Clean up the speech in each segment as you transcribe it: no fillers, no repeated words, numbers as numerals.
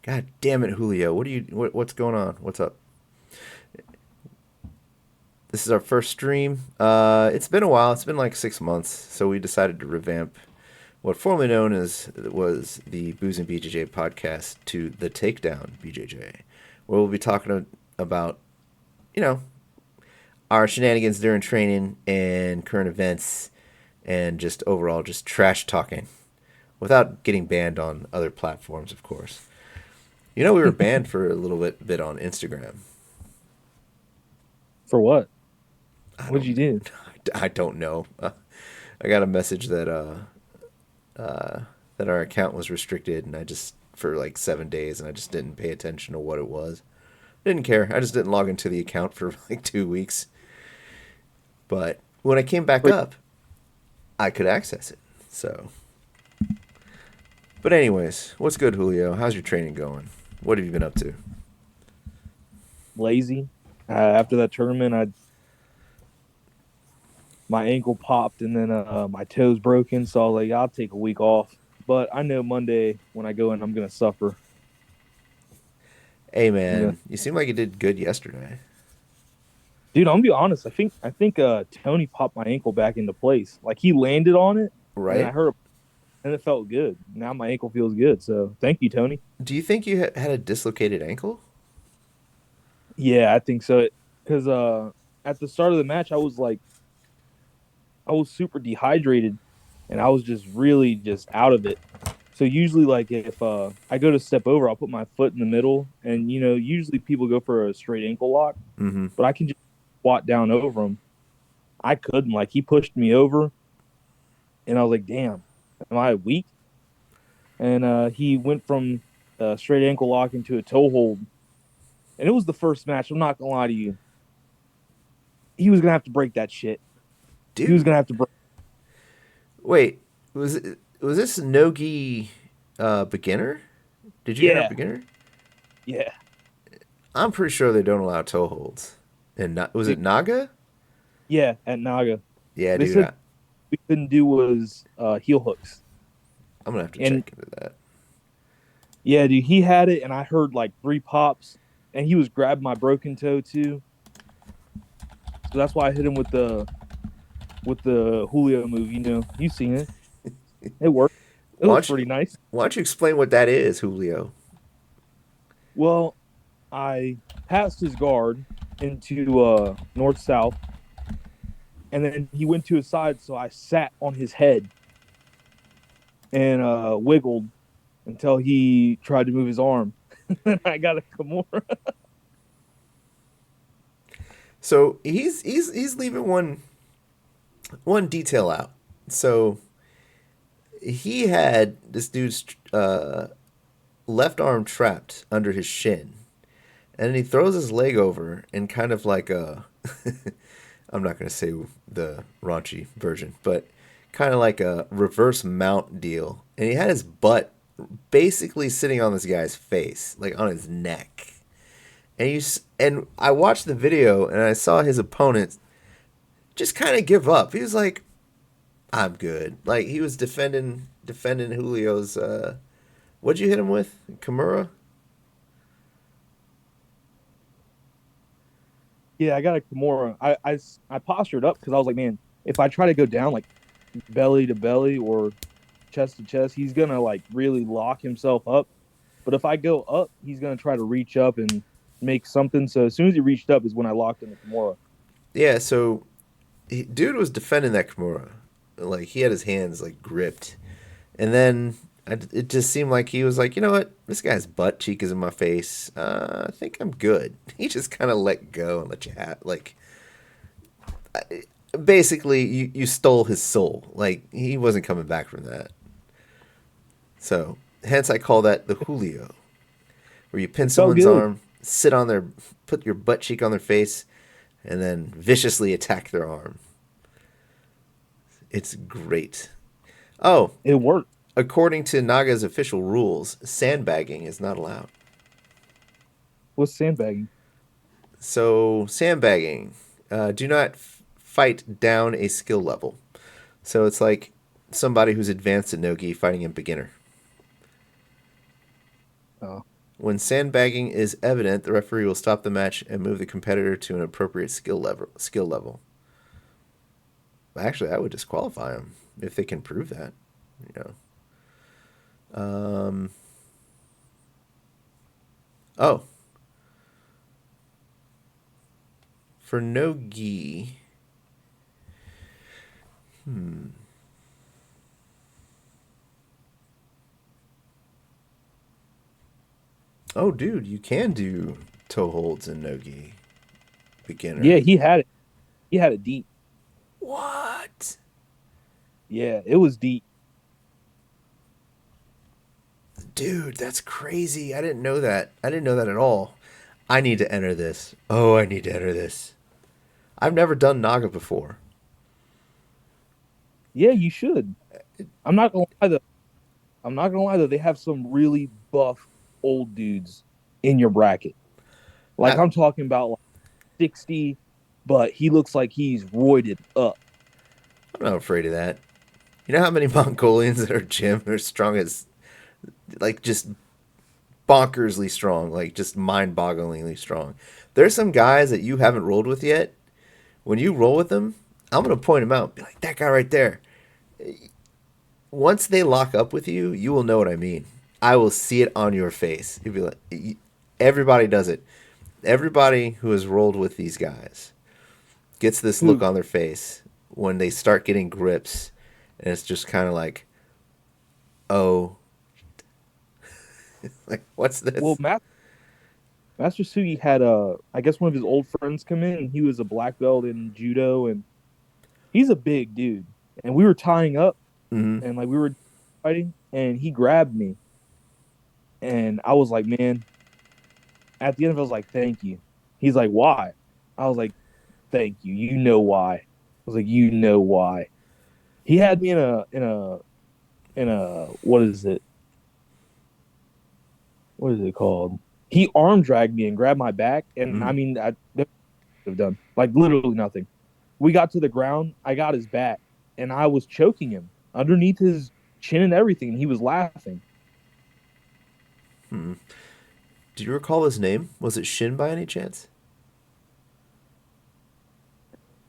God damn it, Julio. What's going on? What's up? This is our first stream. It's been a while. It's been like 6 months, so we decided to revamp what formerly known as was the Booze and BJJ podcast to the Take Down BJJ, where we'll be talking about, you know, our shenanigans during training and current events and just overall just trash talking without getting banned on other platforms, of course. We were banned for a little bit on Instagram. For what? I What'd you don't do? I don't know. I got a message that our account was restricted, and I just for like 7 days, and I just didn't pay attention to what it was. Didn't care. I just didn't log into the account for like 2 weeks. But when I came back Wait, up, I could access it. So, but anyways, what's good, Julio? How's your training going? What have you been up to? lazy. After that tournament, I my ankle popped and then my toes broken. So I was like, I'll take a week off. But I know Monday when I go in, I'm gonna suffer. Hey I'm gonna, man, you seem like you did good yesterday. dude. I'm gonna be honest. I think Tony popped my ankle back into place. Like he landed on it, and I Right? heard, and it felt good. Now my ankle feels good. So thank you, Tony. Do you think you had a dislocated ankle? Yeah, I think so. Because at the start of the match, I was super dehydrated, and I was just really just out of it. So usually, like if I go to step over, I'll put my foot in the middle, and usually people go for a straight ankle lock, Mm-hmm. but I can just squat down over him. I couldn't. Like he pushed me over, and I was like, "Damn, am I weak?" And he went from a straight ankle lock into a toe hold, and it was the first match. I'm not gonna lie to you. He was gonna have to break that shit. He was Dude, gonna have to break. wait, was this Nogi beginner? Did you enter Yeah, beginner? yeah, I'm pretty sure they don't allow toe holds. And was it dude, Naga? yeah. At Naga, Yeah, they dude. said we couldn't do was heel hooks, I'm gonna have to and check into that. yeah, dude, he had it, and I heard like three pops, and he was grabbing my broken toe too. So that's why I hit him with the Julio move. You've seen it. It worked. It Why looks don't you, pretty nice. why don't you explain what that is, Julio? Well, I passed his guard into north south, and then he went to his side, so I sat on his head and wiggled until he tried to move his arm. And I got a Kimura. So he's leaving one detail out. So he had this dude's left arm trapped under his shin, and then he throws his leg over and kind of like a I'm not going to say the raunchy version, but kind of like a reverse mount deal. And he had his butt basically sitting on this guy's face, like on his neck. And I watched the video and I saw his opponent just kind of give up. He was like, "I'm good." Like he was defending Julio's. What'd you hit him with? Kimura. Yeah, I got a Kimura. I postured up because I was like, man, if I try to go down like belly to belly or chest to chest, he's gonna like really lock himself up. But if I go up, he's gonna try to reach up and make something. So as soon as he reached up is when I locked in the Kimura. Yeah. So dude was defending that Kimura. Like he had his hands like gripped, and then it just seemed like he was like, you know what, this guy's butt cheek is in my face. I think I'm good. He just kind of let go and let you have like basically you stole his soul. Like he wasn't coming back from that. So hence I call that the Julio, where you pin It felt someone's good. arm, sit on their, put your butt cheek on their face, and then viciously attack their arm. It's great. Oh, It worked. according to Naga's official rules, sandbagging is not allowed. What's sandbagging? So sandbagging, do not fight down a skill level. So it's like somebody who's advanced in Nogi fighting a beginner. Oh. When sandbagging is evident, the referee will stop the match and move the competitor to an appropriate skill level. Actually, I would disqualify him if they can prove that. You know. Oh, for no gi. Oh, dude, you can do toe holds and no gi. Yeah, Beginner. he had it. He had it deep. What? Yeah, it was deep. Dude, that's crazy. I didn't know that. I didn't know that at all. I need to enter this. Oh, I need to enter this. I've never done Naga before. Yeah, you should. I'm not gonna lie though. I'm not gonna lie though. They have some really buff old dudes in your bracket. Like I, I'm talking about like 60, but he looks like he's roided up. I'm not afraid of that. You know how many Mongolians that are gym are strong as, like, just bonkersly strong, like, just mind bogglingly strong. There's some guys that you haven't rolled with yet. When you roll with them, I'm going to point them out. Be like, that guy right there. Once they lock up with you, you will know what I mean. I will see it on your face. You'll be like, everybody does it. Everybody who has rolled with these guys gets this look Who? on their face when they start getting grips, and it's just kind of like, oh, like what's Well, this? Master Sugi had I guess one of his old friends come in, and he was a black belt in judo, and he's a big dude. And we were tying up, Mm-hmm. and like we were fighting, and he grabbed me, and I was like, man. At the end of it, I was like, thank you. He's like, why? I was like, thank you. You know why? I was like, you know why? He had me in a what is it? What is it called? He arm dragged me and grabbed my back, and I Mm. mean, I have done like literally nothing. We got to the ground. I got his back, and I was choking him underneath his chin and everything. And he was laughing. Hmm. Do you recall his name? Was it Shin by any chance?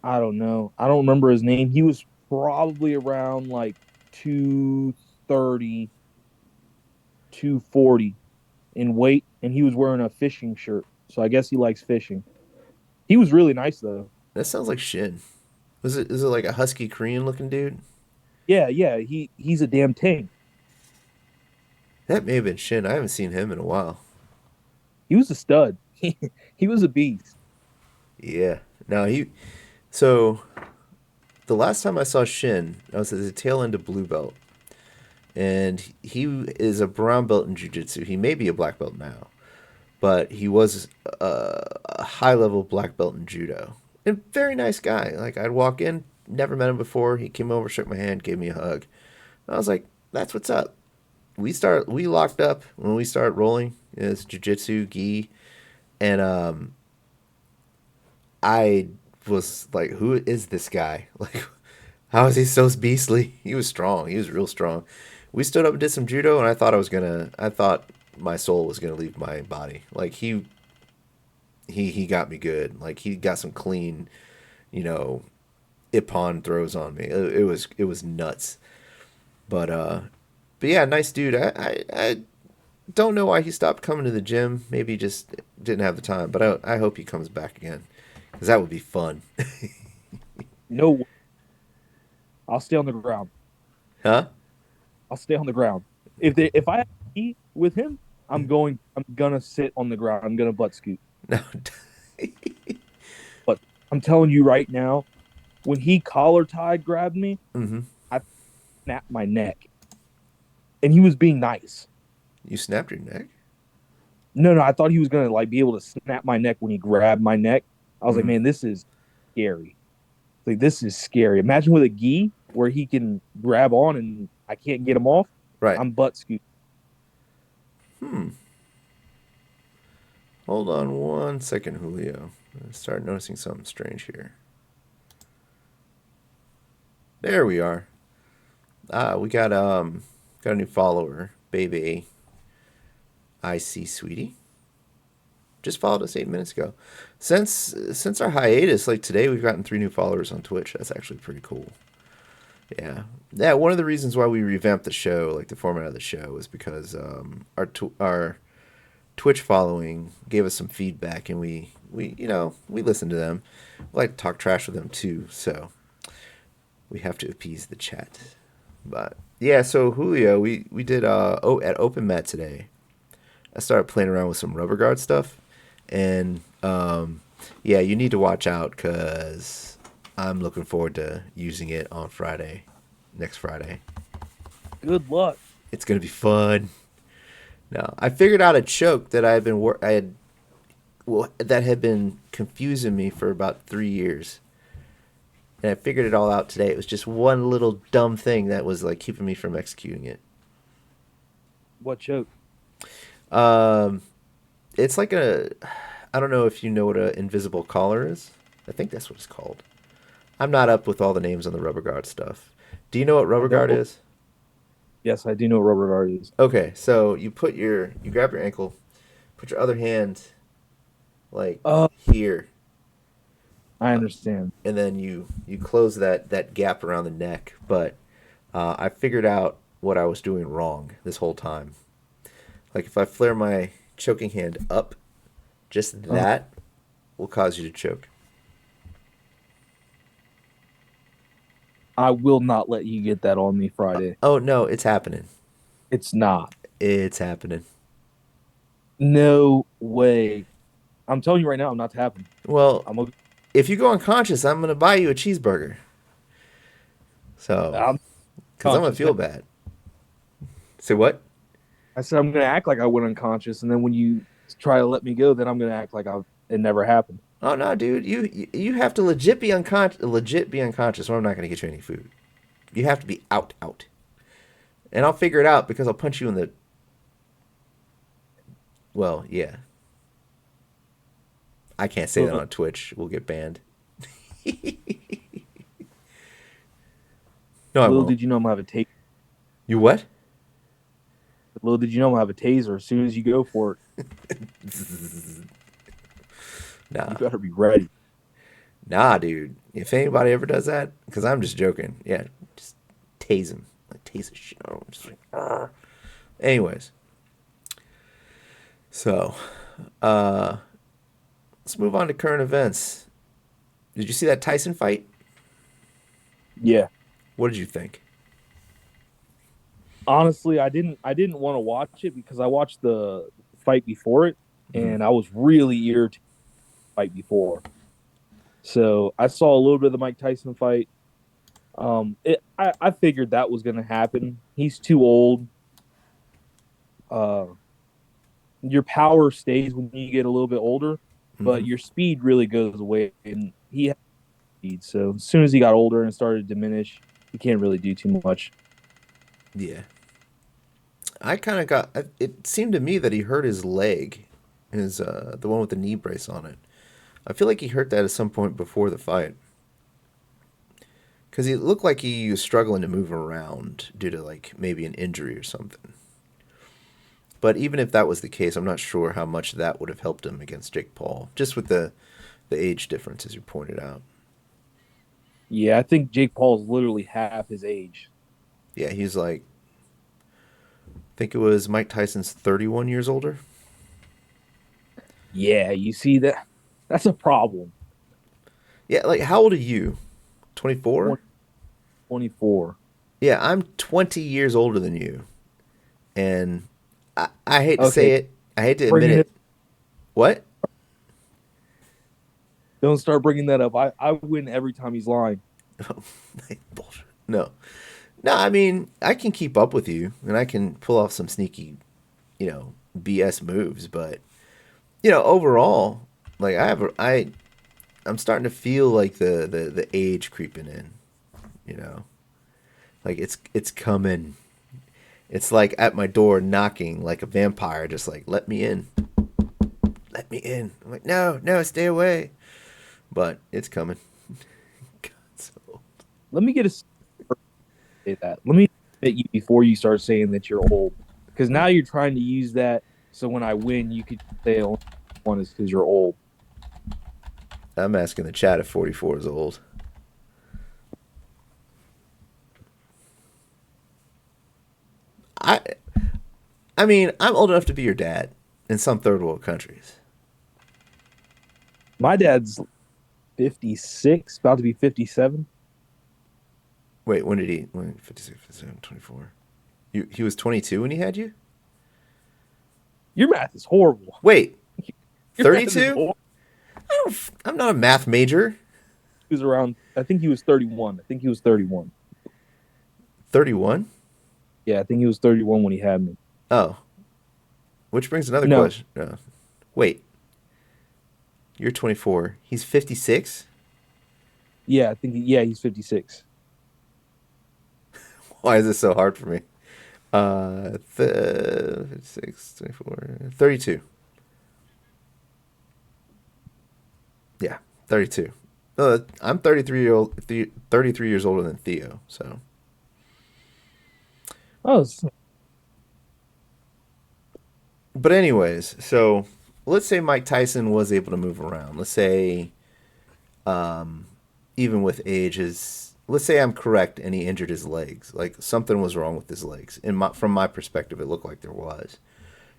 I don't know. I don't remember his name. He was probably around like 230, 240 in weight, and he was wearing a fishing shirt. So I guess he likes fishing. He was really nice though. That sounds like Shin. Was it? Is it like a husky Korean looking dude? Yeah, yeah. He's a damn tank. That may have been Shin. I haven't seen him in a while. He was a stud. He was a beast. Yeah. No, he. So the last time I saw Shin, I was at the tail end of blue belt, and he is a brown belt in jiu-jitsu. He may be a black belt now, but he was a high level black belt in judo. And very nice guy. Like, I'd walk in, never met him before. He came over, shook my hand, gave me a hug. I was like, "That's what's up." We locked up when we started rolling. It's jiu-jitsu gi, and I was like, "Who is this guy? Like, how is he so beastly?" He was strong. He was real strong. We stood up and did some judo, and I thought my soul was gonna leave my body. Like, he got me good. Like, he got some clean, you know, ippon throws on me. It was nuts. But but yeah, nice dude. I don't know why he stopped coming to the gym. Maybe he just didn't have the time. But I hope he comes back again, because that would be fun. No, I'll stay on the ground. Huh? I'll stay on the ground. If I have to eat with him, I'm gonna sit on the ground. I'm gonna butt scoot. No. But I'm telling you right now, when he collar tied grabbed me, Mm-hmm. I snapped my neck. And he was being nice. You snapped your neck. No, no, I thought he was gonna like be able to snap my neck when he grabbed my neck. I was like, Mm-hmm. man, this is scary. Like this is scary. Imagine with a gi where he can grab on and I can't get him off. Right. I'm butt scoot. Hmm. Hold on 1 second, Julio. I start noticing something strange here. There we are. We got a new follower, baby. I see, sweetie. Just followed us 8 minutes ago. Since our hiatus, like today, we've gotten 3 new followers on Twitch. That's actually pretty cool. Yeah, yeah. One of the reasons why we revamped the show, like the format of the show, was because our Twitch following gave us some feedback, and we listened to them. We like to talk trash with them too, so we have to appease the chat. But yeah, so Julio, we did at Open Mat today. I started playing around with some rubber guard stuff, and yeah, you need to watch out because I'm looking forward to using it on Friday, next Friday. Good luck. It's gonna be fun. No, I figured out a choke that I had well, that had been confusing me for about 3 years, and I figured it all out today. It was just one little dumb thing that was like keeping me from executing it. What choke? Um, it's like I don't know if you know what an invisible collar is. I think that's what it's called. I'm not up with all the names on the rubber guard stuff. Do you know what I rubber guard know. is? Yes, I do know what rubber guard is. Okay, so you grab your ankle, put your other hand like Oh, here, I understand. and then you close that gap around the neck. But I figured out what I was doing wrong this whole time. Like if I flare my choking hand up, just Uh, that will cause you to choke. I will not let you get that on me Friday. Oh no, it's happening. It's not. It's happening. No way. I'm telling you right now, I'm not happening. Well, I'm gonna, if you go unconscious, I'm gonna buy you a cheeseburger. So, I'm because I'm gonna conscious. feel bad. Say what? I said I'm gonna act like I went unconscious, and then when you try to let me go, then I'm gonna act like it never happened. Oh no, dude, you have to legit be unconscious, or I'm not gonna get you any food. You have to be out, and I'll figure it out because I'll punch you in the. Well, yeah, I can't say that Little, on Twitch. We'll get banned. No, I little won't. did you know I'm gonna have a taser. You what? Little did you know I'm gonna have a taser as soon as you go for it. You Nah, better be ready. nah, dude. If anybody ever does that, because I'm just joking. Yeah, just tase him, like tase the shit out of him. Just like, "Arr." Anyways, so uh, let's move on to current events. Did you see that Tyson fight? Yeah. What did you think? Honestly, I didn't want to watch it because I watched the fight before it, Hmm. and I was really irritated by the fight before. So I saw a little bit of the Mike Tyson fight. I figured that was going to happen. He's too old. Uh, your power stays when you get a little bit older, Hmm. but your speed really goes away. And he had speed, so as soon as he got older and started to diminish, he can't really do too much. Yeah, I kind of got. It seemed to me that he hurt his leg, his the one with the knee brace on it. I feel like he hurt that at some point before the fight because he looked like he was struggling to move around due to like maybe an injury or something. But even if that was the case, I'm not sure how much that would have helped him against Jake Paul, just with the age difference, as you pointed out. Yeah, I think Jake Paul's literally half his age. Yeah, he's like, I think it was Mike Tyson's 31 years older. Yeah, you see that? That's a problem. Yeah, like how old are you? 24? 24. Yeah, I'm 20 years older than you. And I hate to say Okay, it, I hate to admit bringing it. it. What? Don't start bringing that up. I win every time he's lying. Bullshit. No. No, I mean, I can keep up with you and I can pull off some sneaky, BS moves, but overall, like I'm starting to feel like the age creeping in, you know. Like it's coming. It's like at my door knocking like a vampire just like let me in. Let me in. I'm like, "No, no, stay away." But it's coming. God, so Let me get a say that. Let me admit you before you start saying that you're old, because now you're trying to use that So when I win, you could say only one is because you're old. I'm asking the chat if 44 is old. I I mean, I'm old enough to be your dad in some third world countries. My dad's 56, about to be 57. Wait, when did he? When, 56, 57, 24. He was 22 when he had you? Your math is horrible. Wait, Your math is 32? horrible. I'm not a math major. He was around, I think he was 31. I think he was 31. 31? Yeah, I think he was 31 when he had me. Oh, which brings another No, question. Wait, you're 24. He's 56? yeah, I think, yeah, he's 56. Why is this so hard for me? 56, 24, 32. Yeah, 32. I'm 33 years older than Theo. So, Oh, but anyways, so let's say Mike Tyson was able to move around. Let's say, even with age, let's say I'm correct and he injured his legs. Like something was wrong with his legs. From my perspective, it looked like there was.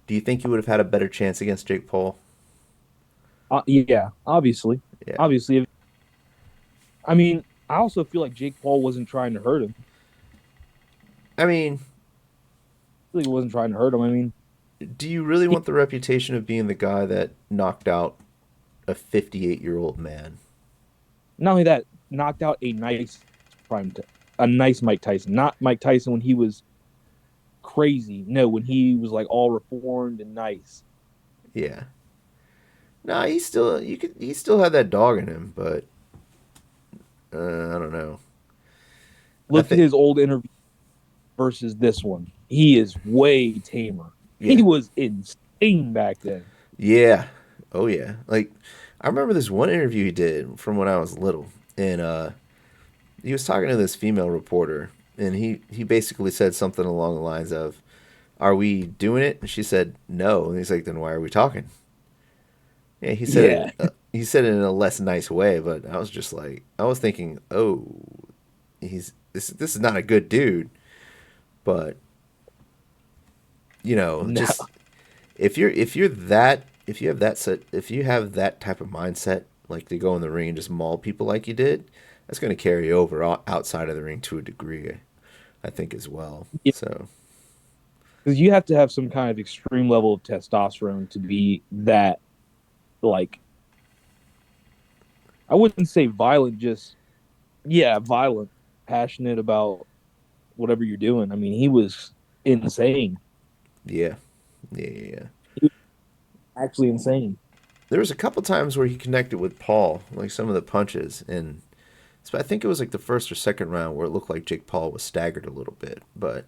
Do you think you would have had a better chance against Jake Paul? yeah, obviously. Yeah. Obviously. I mean, I also feel like Jake Paul wasn't trying to hurt him. I mean, I feel like he wasn't trying to hurt him. I mean, do you really he, want the reputation of being the guy that knocked out a 58-year-old man? not only that, knocked out a nice prime, a nice Mike Tyson. Not Mike Tyson when he was crazy. No, when he was like all reformed and nice. Yeah. Nah, he still had that dog in him, but I don't know. I Look at think his old interview versus this one. He is way tamer. yeah. He was insane back then. Yeah. Oh yeah. Like I remember this one interview he did from when I was little, and he was talking to this female reporter, and he basically said something along the lines of, "Are we doing it?" And she said, "No." And he's like, "Then why are we talking?" Yeah, Yeah. he said it in a less nice way, but I was just like, I was thinking, "Oh, this is not a good dude." But No. just if you have if you have that type of mindset, like to go in the ring and just maul people like you did, that's going to carry over outside of the ring to a degree, I think as well. Yeah. So Because you have to have some kind of extreme level of testosterone to be that, like, I wouldn't say violent, just, yeah, violent, passionate about whatever you're doing. I mean, he was insane. yeah, yeah, yeah, yeah. He was actually insane. There was a couple times where he connected with Paul, like some of the punches, and so I think it was like the first or second round where it looked like Jake Paul was staggered a little bit, but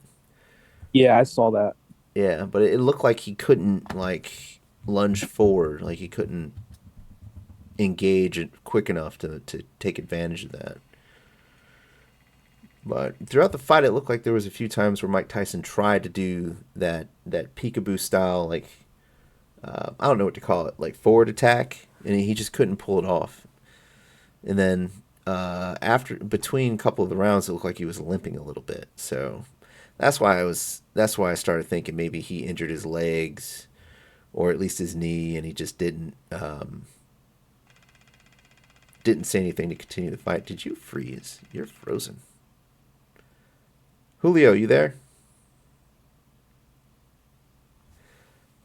Yeah, I saw that. yeah, but it looked like he couldn't like lunge forward, like he couldn't engage it quick enough to take advantage of that. But throughout the fight, it looked like there was a few times where Mike Tyson tried to do that peekaboo style, like I don't know what to call it, like forward attack, and he just couldn't pull it off. And then after between a couple of the rounds, it looked like he was limping a little bit. So that's why I started thinking maybe he injured his legs or at least his knee, and he just didn't say anything to continue the fight. Did you freeze? You're frozen. Julio, you there?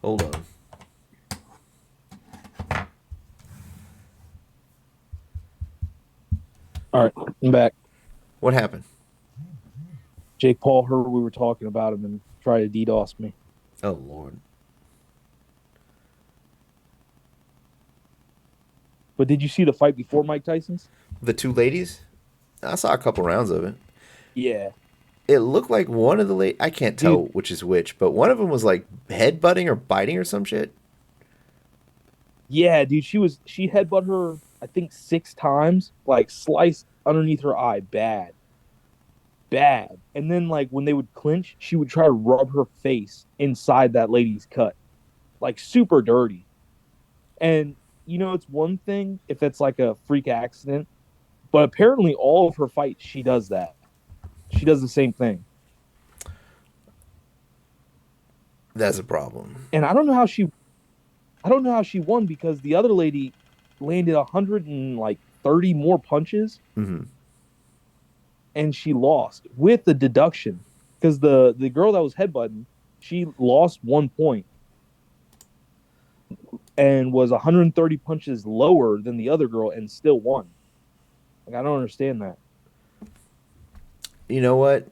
Hold on. All right, I'm back. What happened? Jake Paul heard we were talking about him and tried to DDoS me. Oh Lord. But did you see the fight before Mike Tyson's? The two ladies? I saw a couple rounds of it. Yeah. It looked like one of the I can't tell Dude, which is which, but one of them was like headbutting or biting or some shit. yeah, dude, she headbutt her, I think 6 times, like sliced underneath her eye, bad, bad. And then like when they would clinch, she would try to rub her face inside that lady's cut. like super dirty. And it's one thing if it's like a freak accident, but apparently all of her fights she does that. She does the same thing. That's a problem. And I don't know how she won because the other lady landed 130 more punches Hmm. and she lost with the deduction because the girl that was headbutting, she lost 1 point and was 130 punches lower than the other girl and still won. Like I don't understand that. You know what?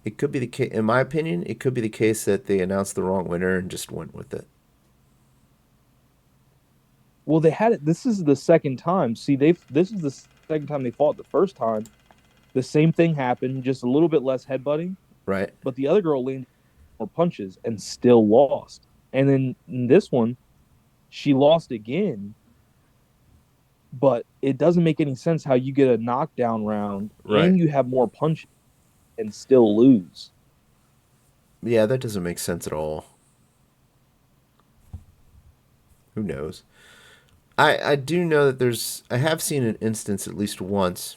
It could be the case. In my opinion, it could be the case that they announced the wrong winner and just went with it. Well, they had it. This is the second time. See, they've this is the second time they fought. The first time, the same thing happened, just a little bit less headbutting, Right? but the other girl landed more punches and still lost. And then in this one, she lost again, but it doesn't make any sense how you get a knockdown round Right. and you have more punches and still lose. Yeah, that doesn't make sense at all. Who knows? I do know that I have seen an instance at least once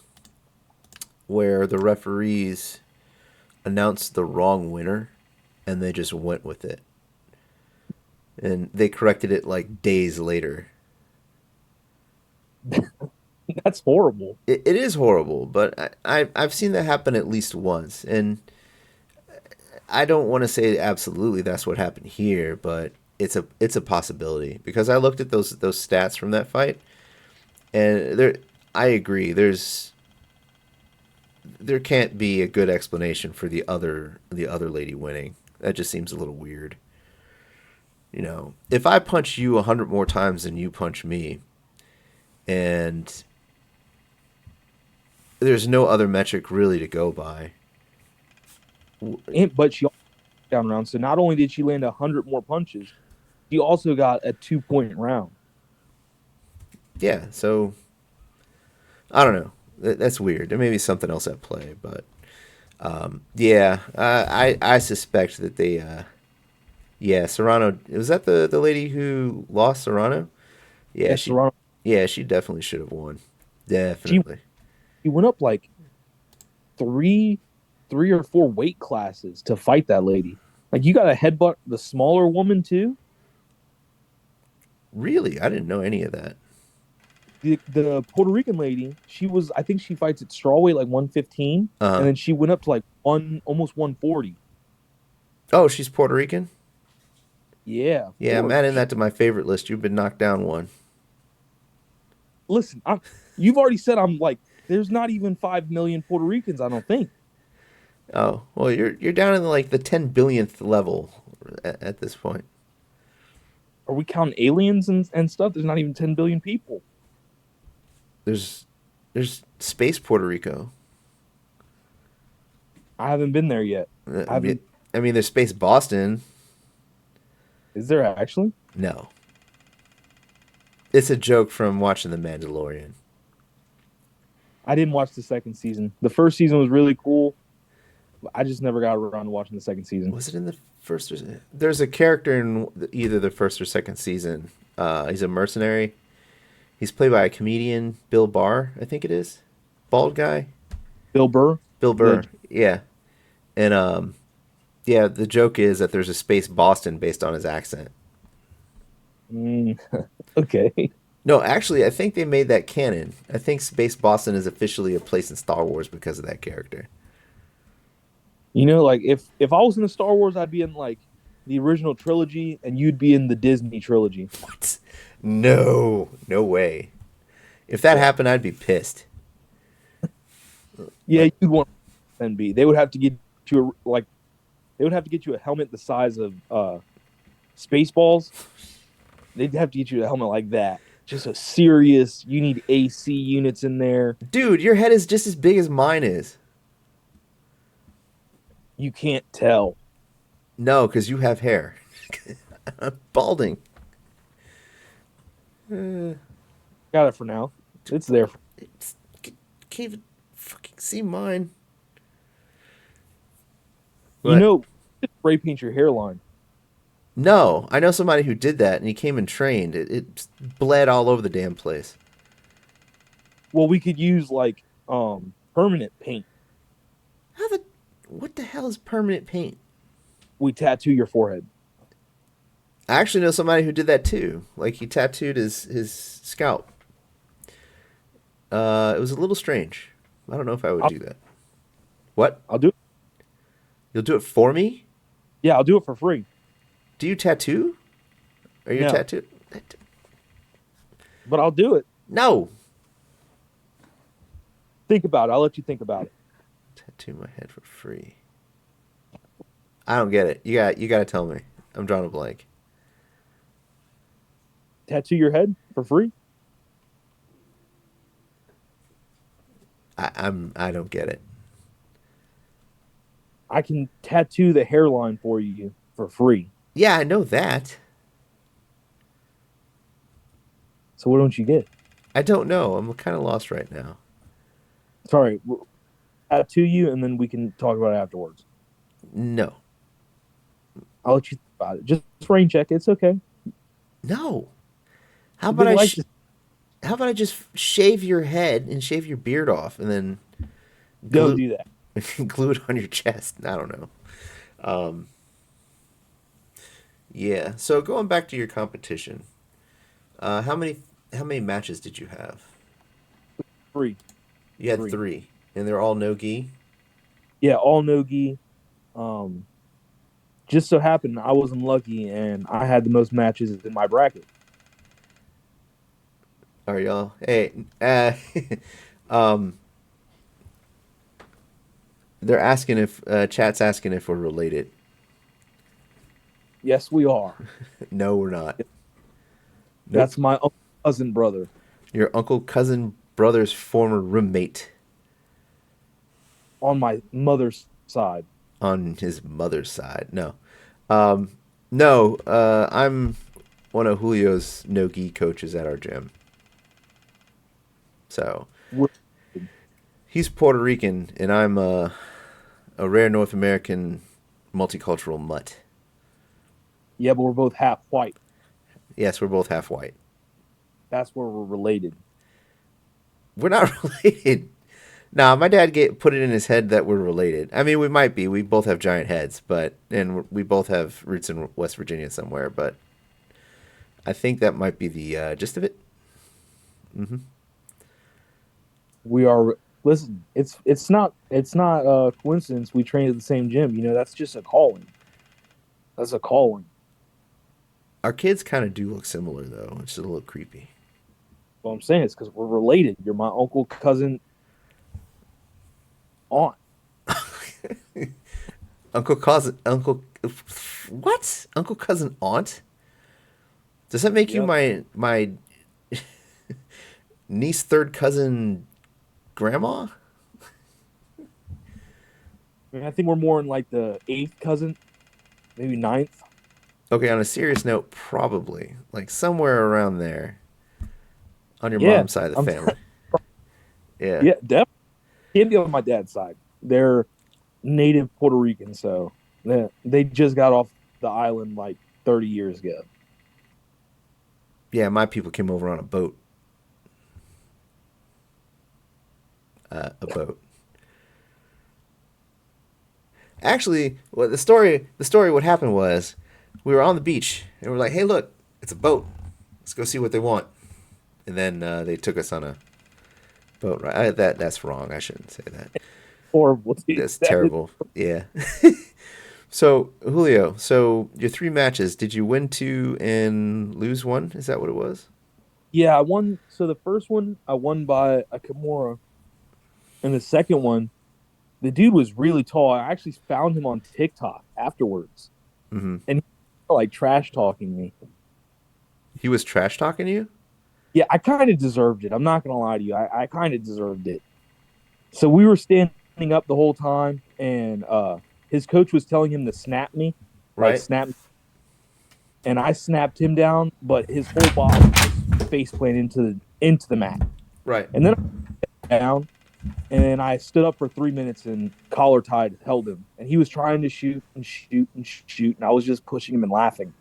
where the referees announced the wrong winner and they just went with it. And they corrected it like days later. That's horrible. It is horrible, but I've seen that happen at least once. And I don't want to say absolutely that's what happened here, but it's a possibility because I looked at those stats from that fight, and I agree. There can't be a good explanation for the other lady winning. That just seems a little weird. If I punch you 100 more times than you punch me, and there's no other metric really to go by. But she down round. So not only did she land 100 more punches, she also got a 2 point round. Yeah, so I don't know. That's weird. There may be something else at play, but yeah, I suspect that they yeah, Serrano, was that the lady who lost Serrano? Yeah, Yes, Serrano. she definitely should have won. She Definitely. she went up like three three or four weight classes to fight that lady. Like you got to headbutt the smaller woman too. Really? I didn't know any of that. The Puerto Rican lady, she was I think she fights at strawweight like 115, and Uh-huh. then she went up to like one almost 140. Oh, she's Puerto Rican? Yeah, of Yeah, I'm adding course. that to my favorite list. You've been knocked down one. Listen, you've already said I'm like there's not even 5 million Puerto Ricans. I don't think. Oh, well, you're down in like the 10 billionth level at this point. Are we counting aliens and stuff? There's not even 10 billion people. There's there's space Puerto Rico. I haven't been there yet. Uh, I haven't. I mean, there's space Boston. Is there actually? No, it's a joke from watching The Mandalorian. I didn't watch the second season. The first season was really cool. But I just never got around to watching the second season. Was it in the first? There's a character in either the first or second season. He's a mercenary. He's played by a comedian, Bill Barr, I think it is. Bald guy, Bill Burr, Bill the Burr. Yeah, and yeah. The joke is that there's a space Boston based on his accent. mm, okay. No, actually, I think they made that canon. I think Space Boston is officially a place in Star Wars because of that character. Like if I was in the Star Wars, I'd be in like the original trilogy, and you'd be in the Disney trilogy. What? No, no way. If that Yeah, happened, I'd be pissed. yeah, Like, you'd want NB. They would have to get you like they would have to get you a helmet the size of Spaceballs. They'd have to get you a helmet like that. Just a serious. You need AC units in there. dude, your head is just as big as mine is. You can't tell. No, because you have hair. I'm balding. Got it for now. It's there. It's, can't even fucking see mine. You But know, spray paint your hairline. No, I know somebody who did that, and he came and trained. It bled all over the damn place. Well, we could use like permanent paint. How the? What the hell is permanent paint? We tattoo your forehead. I actually know somebody who did that too. Like he tattooed his scalp. It was a little strange. I don't know if I would I'll, do that. What? I'll do it. You'll do it for me? Yeah, I'll do it for free. Do you tattoo? Are you a No, tattoo? but I'll do it. No. Think about it. I'll let you think about it. Tattoo my head for free. I don't get it. You got to tell me. I'm drawing a blank. Tattoo your head for free. I don't get it. I can tattoo the hairline for you for free. Yeah, I know that. So what don't you get? I don't know. I'm kind of lost right now. Sorry, tattoo you, and then we can talk about it afterwards. No. I'll let you think about it. Just rain check. It's okay. No. How You've about been like this. how about I just shave your head and shave your beard off and then Don't glue do that. glue it on your chest? I don't know. Um, yeah. So going back to your competition, how many matches did you have? Free. You had Free. three, and they're all no gi. Yeah, all no gi. Um, just so happened I wasn't lucky, and I had the most matches in my bracket. Are y'all? Hey, um, they're asking if chat's asking if we're related. Yes, we are. No, we're not. Nope. That's my cousin brother Your uncle, cousin, brother's former roommate on my mother's side. on his mother's side. No, um, no. I'm one of Julio's no gi coaches at our gym. So We're, he's Puerto Rican, and I'm a rare North American multicultural mutt. yeah, but we're both half white. Yes, we're both half white. That's where we're related. We're not related. Nah, my dad put it in his head that we're related. I mean, we might be. We both have giant heads, but and we both have roots in West Virginia somewhere. But I think that might be the gist of it. Hmm. We are. Listen, it's not a coincidence we train at the same gym. You know, that's just a calling. That's a calling. Our kids kind of do look similar, though. It's just a little creepy. What I'm saying is because we're related. You're my uncle, cousin, aunt. Uncle cousin, uncle, what? Uncle cousin aunt? Does that make you Yep. my niece third cousin grandma? I mean, I think we're more in like the eighth cousin, maybe ninth. Okay, on a serious note, probably like somewhere around there on your Yeah, mom's side of the I'm. family. Yeah, Yeah, definitely can't be on my dad's side. They're native Puerto Rican, so they just got off the island like 30 years ago. yeah. My people came over on a boat. Actually, well, the story, what happened was, we were on the beach and we're like, "Hey, look, it's a boat. Let's go see what they want." And then they took us on a boat ride. That's wrong. I shouldn't say that. Horrible. That's terrible. Yeah. So Julio, so your three matches, did you win two and lose one? Is that what it was? Yeah, I won. So the first one I won by a Kimura, and the second one, the dude was really tall. I actually found him on TikTok afterwards, Hmm. and he was, like trash talking me. He was trash talking you. Yeah, I kind of deserved it. I'm not gonna lie to you. I kind of deserved it. So we were standing up the whole time, and his coach was telling him to snap me, like Right? snap, and I snapped him down, but his whole body just face planted into the mat, Right. and then I down, and I stood up for 3 minutes and collar tied held him, and he was trying to shoot and shoot and shoot, and I was just pushing him and laughing.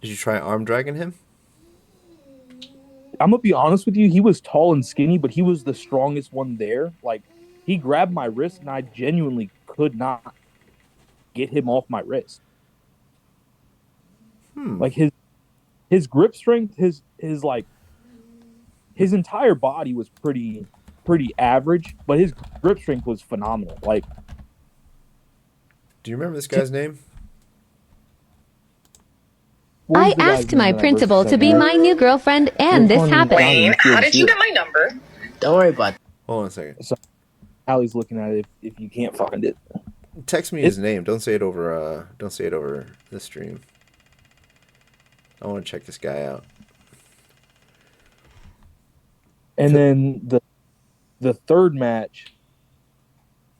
Did you try arm dragging him? I'm gonna be honest with you. He was tall and skinny, but he was the strongest one there. Like he grabbed my wrist, and I genuinely could not get him off my wrist. Hmm. Like his grip strength, his like his entire body was pretty average, but his grip strength was phenomenal. Like Do you remember this t- guy's name? what I was the guy's asked name my that I versus principal that to be night? my new girlfriend, It was and this funny. happened. Johnny Wayne, didn't be able how to did see you it. get my number? Don't worry about it. Hold on a second. So Allie's looking at it if you can't find it. Text me It his name. Don't say it over. Don't say it over the stream. I want to check this guy out. and then the third match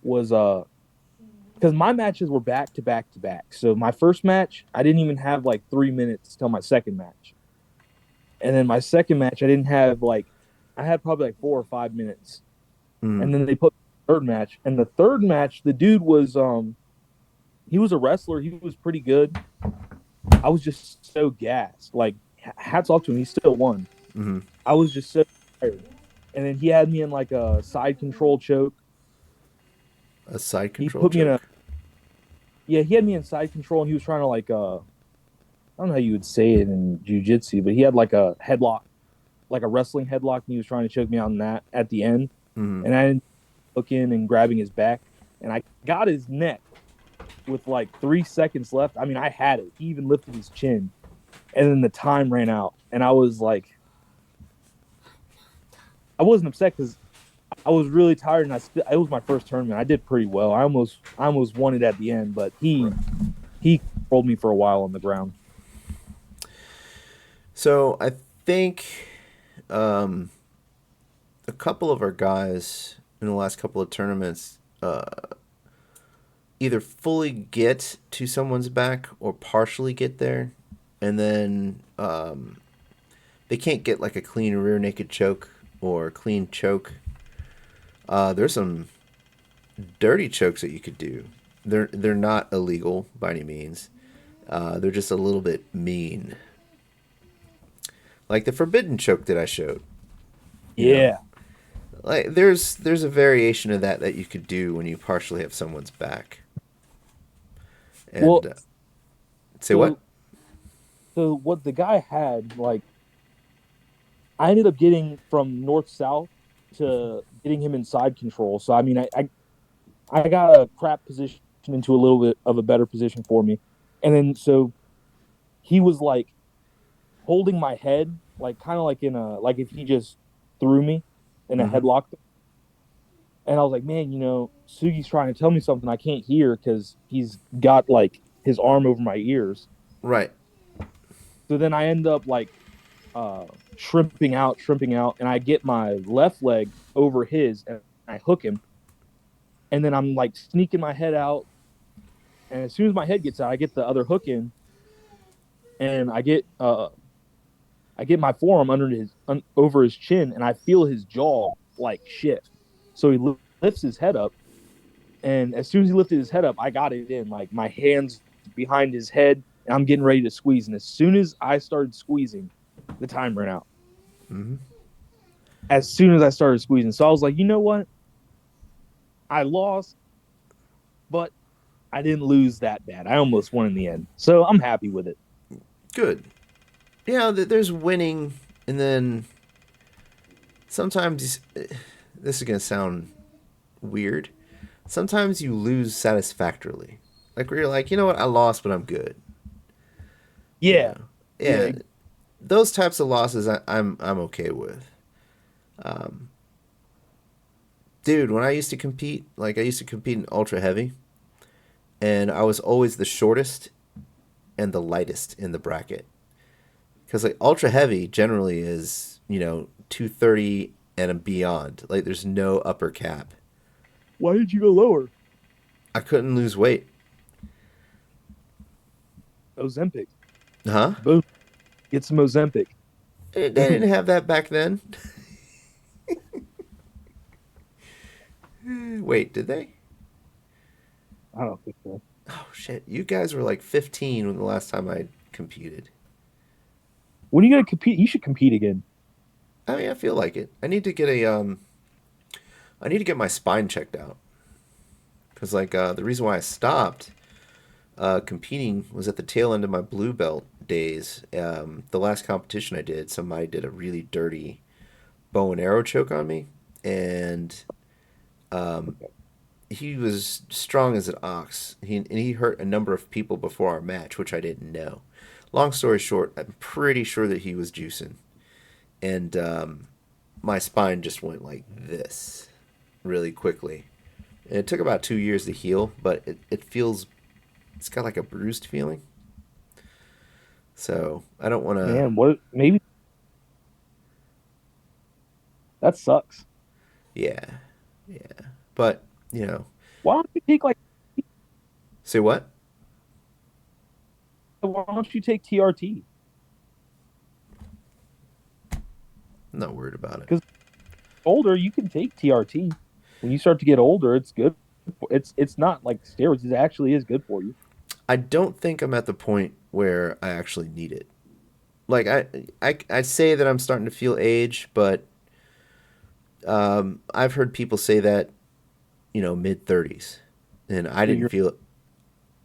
was because my matches were back to back to back. So my first match, I didn't even have like 3 minutes till my second match. And then my second match, I didn't have like I had probably like 4 or 5 minutes. Mm. And then they put the third match. And the third match, the dude was he was a wrestler. He was pretty good. I was just so gassed. Like hats off to him. He still won. Mm-hmm. I was just so tired. And then he had me in like a side control choke. A side He control put me in a choke. yeah, he had me in side control and he was trying to like I don't know how you would say it in jujitsu, but he had like a headlock, like a wrestling headlock, and he was trying to choke me out in that at the end. Mm-hmm. And I ended up looking and grabbing his back, and I got his neck with like 3 seconds left. I mean, I had it. He even lifted his chin, and then the time ran out, and I was like, I wasn't upset because I was really tired, and it was my first tournament. I did pretty well. I almost won it at the end, but Right. he rolled me for a while on the ground. So I think um, a couple of our guys in the last couple of tournaments either fully get to someone's back or partially get there, and then they can't get like a clean rear naked choke or clean choke. There's some dirty chokes that you could do. They're not illegal by any means. They're just a little bit mean, like the forbidden choke that I showed. You know, Yeah. like there's a variation of that you could do when you partially have someone's back. And Well, say so what? so what the guy had, like, I ended up getting from north south to getting him inside control. So I mean, I got a crap position into a little bit of a better position for me, and then so he was like holding my head, like kind of like in a like if he just threw me in a Mm-hmm. headlock, and I was like, man, Sugi's trying to tell me something I can't hear because he's got like his arm over my ears. Right. So then I end up like uh, shrimping out, and I get my left leg over his, and I hook him, and then I'm like sneaking my head out, and as soon as my head gets out, I get the other hook in, and I get my forearm over his chin, and I feel his jaw like shift. So he lifts his head up, and as soon as he lifted his head up, I got it in, like my hands behind his head, and I'm getting ready to squeeze. And as soon as I started squeezing, the time ran out. Mm-hmm. As soon as I started squeezing. So I was like, you know what? I lost, but I didn't lose that bad. I almost won in the end. So I'm happy with it. Good. Yeah, there's winning, and then sometimes this is gonna sound weird. Sometimes you lose satisfactorily, like where you're like, you know what, I lost, but I'm good. You Yeah. know, Yeah. yeah, those types of losses I'm okay with. Um, Dude, when I used to compete, like I used to compete in ultra heavy, and I was always the shortest and the lightest in the bracket. Because like ultra heavy generally is 230 and beyond. Like there's no upper cap. Why did you go lower? I couldn't lose weight. Ozempic. Huh? Boom. Get some Ozempic. They didn't have that back then. Wait, did they? I don't think so. Oh shit! You guys were like 15 when the last time I competed. When are you gonna compete? You should compete again. I mean, I feel like it. I need to get my spine checked out because the reason why I stopped competing was at the tail end of my blue belt days. The last competition I did, somebody did a really dirty bow and arrow choke on me, and he was strong as an ox. And he hurt a number of people before our match, which I didn't know. Long story short, I'm pretty sure that he was juicing, and my spine just went like this really quickly. And it took about 2 years to heal, but it feels it's got like a bruised feeling. So I don't want to. Man, what? Maybe that sucks. Yeah, yeah. But Why don't you take like? say what? Why don't you take TRT? I'm not worried about it. Because older, you can take TRT. When you start to get older, it's good. It's not like steroids. It actually is good for you. I don't think I'm at the point where I actually need it. Like I say that I'm starting to feel age, but I've heard people say that mid 30s, and I So didn't feel it.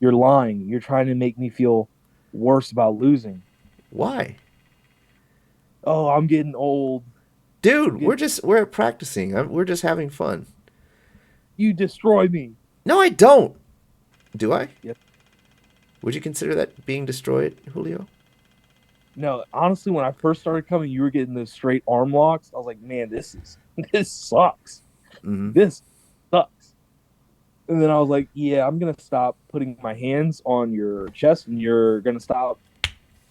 you're lying. You're trying to make me feel worse about losing. Why? Oh, I'm getting old. I'm Dude, getting we're practicing. We're just having fun. you destroy me. No, I don't. Do I? Yep. Would you consider that being destroyed, Julio? No, honestly, when I first started coming, you were getting those straight arm locks. I was like, man, this sucks. Mm-hmm. This sucks. And then I was like, yeah, I'm gonna stop putting my hands on your chest, and you're gonna stop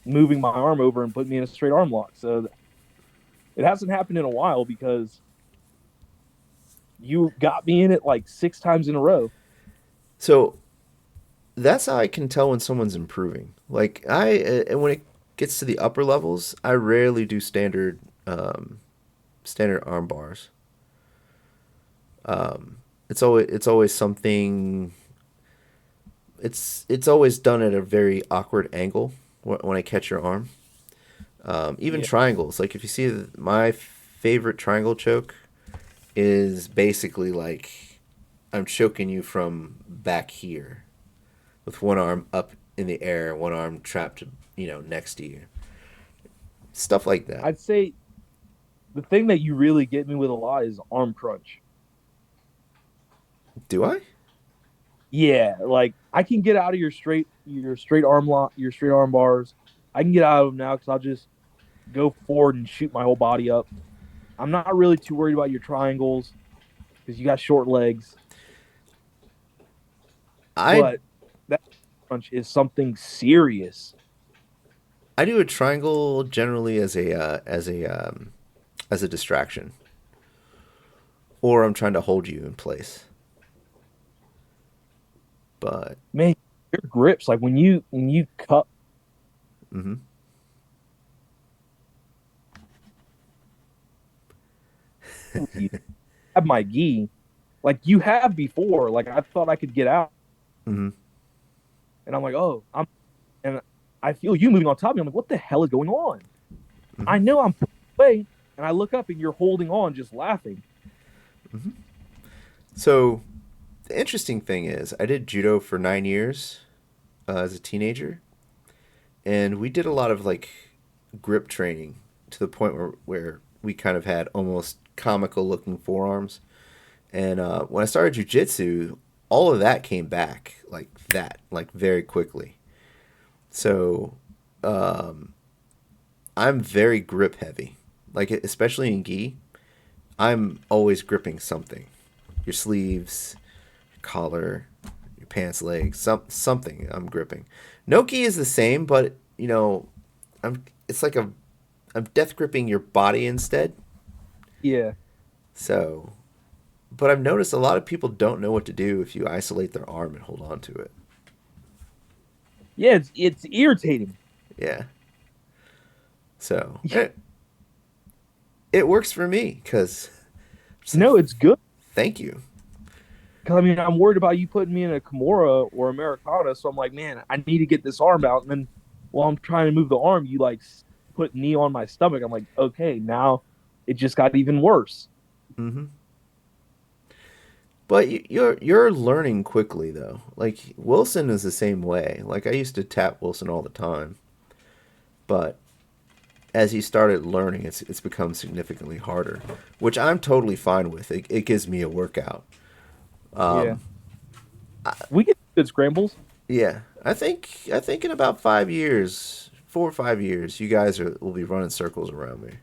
moving my arm over and put me in a straight arm lock. So it hasn't happened in a while because you got me in it like 6 times in a row. So that's how I can tell when someone's improving. Like and when it gets to the upper levels, I rarely do standard arm bars. It's always something. It's always done at a very awkward angle when I catch your arm. Even Yeah, triangles, like if you see my favorite triangle choke is basically like I'm choking you from back here with one arm up in the air and one arm trapped, next to you. Stuff like that. I'd say the thing that you really get me with a lot is arm crunch. Do I? Yeah, like I can get out of your straight arm lock, your straight arm bars. I can get out of them now because I'll just go forward and shoot my whole body up. I'm not really too worried about your triangles because you got short legs, I but that crunch is something serious. I do a triangle generally as a distraction, or I'm trying to hold you in place. But Man, your grips, like when you cut, hmm you have my gi, like you have before. Like I thought I could get out, hmm and I'm like, oh, and I feel you moving on top of me. I'm like, what the hell is going on? hmm I know I'm pulling away, and I look up and you're holding on, just laughing. so the interesting thing is, I did judo for 9 years as a teenager, and we did a lot of like grip training to the point where we kind of had almost comical looking forearms. And when I started jujitsu, all of that came back like that, like very quickly. So I'm very grip heavy, like especially in gi. I'm always gripping something, your sleeves, your collar, your pants legs, something I'm gripping. No gi is the same, but I'm it's like I'm death gripping your body instead. Yeah, So, but I've noticed a lot of people don't know what to do if you isolate their arm and hold on to it. yeah, it's irritating. Yeah. So it works for me because it's like, No, it's good. thank you. 'Cause, I mean, I'm worried about you putting me in a Kimura or Americana, so I'm like, man, I need to get this arm out. And then while I'm trying to move the arm, you like put knee on my stomach, I'm like, okay, now it just got even worse. Mm-hmm. But you're learning quickly though. Like Wilson is the same way. Like I used to tap Wilson all the time, but as he started learning, it's become significantly harder, which I'm totally fine with. It gives me a workout. Yeah, Um, we get good scrambles. yeah, I think in about 5 years, 4 or 5 years, you guys will be running circles around me.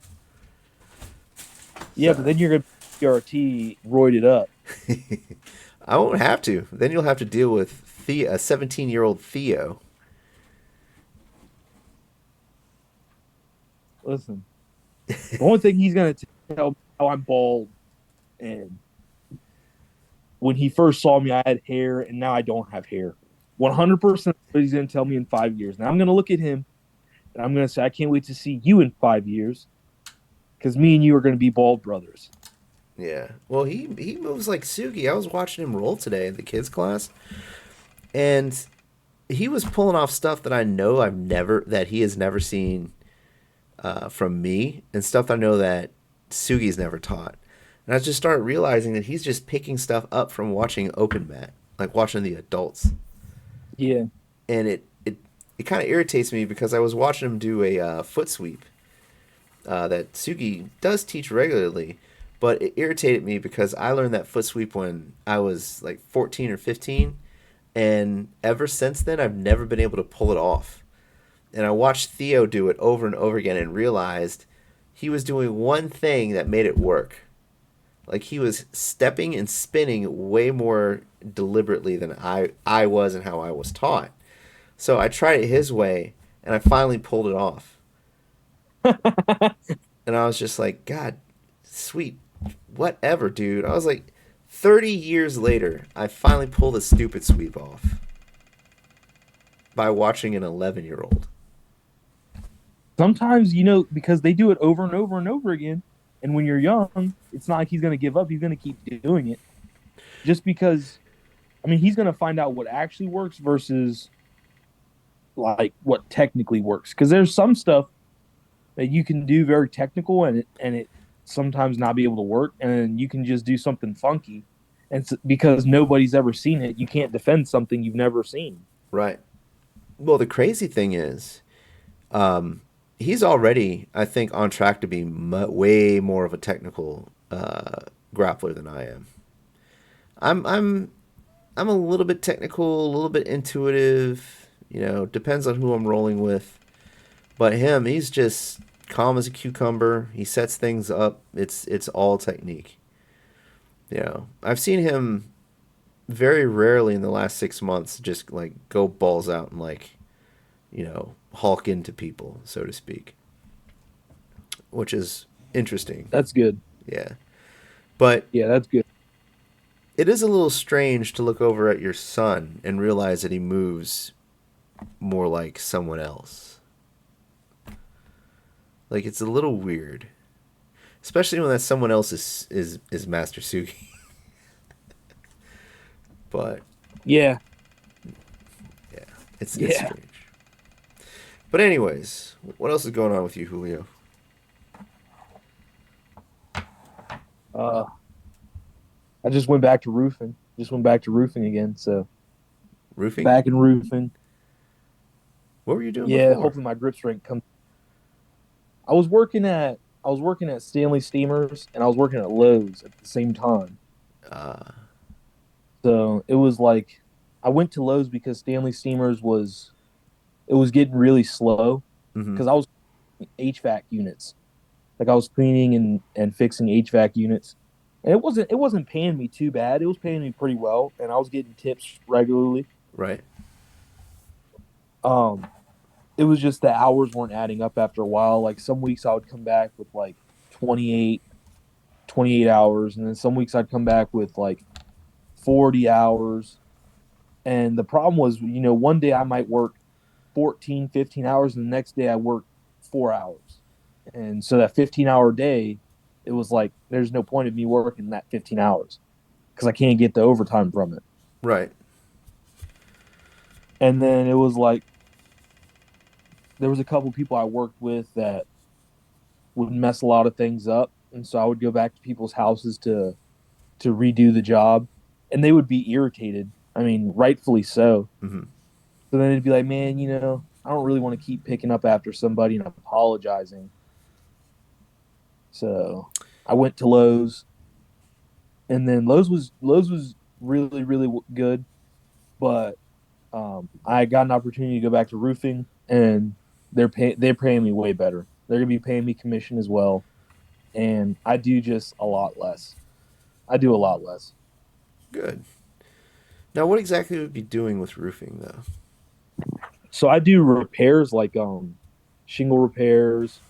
Yeah, but So then you're gonna be PRT roided up. I won't have to. Then you'll have to deal with a 17-year-old Theo. Listen, the only thing he's gonna tell me how I'm bald, and when he first saw me, I had hair, and now I don't have hair. 100%. What he's gonna tell me in 5 years. Now I'm gonna look at him, and I'm gonna say, I can't wait to see you in 5 years, because me and you are gonna be bald brothers. Yeah. Well, he moves like Sugi. I was watching him roll today in the kids class, and he was pulling off stuff that I know that he has never seen from me, and stuff I know that Sugi's never taught. And I just started realizing that he's just picking stuff up from watching open mat, like watching the adults, Yeah, and it kind of irritates me because I was watching him do a foot sweep that Sugi does teach regularly, but it irritated me because I learned that foot sweep when I was like 14 or 15, and ever since then I've never been able to pull it off. And I watched Theo do it over and over again and realized he was doing one thing that made it work. Like he was stepping and spinning way more deliberately than I was and how I was taught. So I tried it his way and I finally pulled it off. And I was just like, God, sweet, whatever, dude. I was like, 30 years later, I finally pulled a stupid sweep off by watching an 11-year-old. sometimes because they do it over and over and over again, and when you're young, it's not like he's gonna give up. He's gonna keep doing it just because. I mean, he's gonna find out what actually works versus like what technically works. Because there's some stuff that you can do very technical and it sometimes not be able to work, and you can just do something funky, and because nobody's ever seen it, you can't defend something you've never seen. Right. Well, the crazy thing is, he's already, I think, on track to be way more of a technical grappler than I am. I'm I'm a little bit technical, a little bit intuitive. Depends on who I'm rolling with. But him, he's just calm as a cucumber. He sets things up. It's all technique. I've seen him very rarely in the last 6 months just like go balls out and like, hulk into people, so to speak, which is interesting. That's good. Yeah. But Yeah, that's good. it is a little strange to look over at your son and realize that he moves more like someone else. Like it's a little weird, especially when that someone else is Master Sugi. But Yeah, yeah, it's yeah. strange. But anyways, what else is going on with you, Julio? Uh, I just went back to roofing. Just went back to roofing again. So Roofing? back in roofing. What were you doing Yeah, before? hopefully my grip strength comes. I was working at Stanley Steamers and I was working at Lowe's at the same time. Uh, So it was like I went to Lowe's because Stanley Steamers was getting really slow mm-hmm. because I was HVAC units. Like I was cleaning and fixing HVAC units. And it wasn't paying me too bad. It was paying me pretty well and I was getting tips regularly. Right. Um it was just the hours weren't adding up after a while. Like some weeks I would come back with like 28 28 hours and then some weeks I'd come back with like 40 hours. And the problem was, one day I might work 14, 15 hours, and the next day I work 4 hours. And so that 15-hour day, it was like, there's no point of me working that 15 hours because I can't get the overtime from it. Right. And then it was like, there was a couple people I worked with that would mess a lot of things up, and so I would go back to people's houses to redo the job, and they would be irritated. I mean, rightfully so. Hmm. So then it'd be like, man, I don't really want to keep picking up after somebody and apologizing. So I went to Lowe's, and then Lowe's was really really good, but I got an opportunity to go back to roofing, and they're paying me way better. They're gonna be paying me commission as well, and I do just a lot less. I do a lot less. Good. Now, what exactly would be doing with roofing, though? So I do repairs like shingle repairs,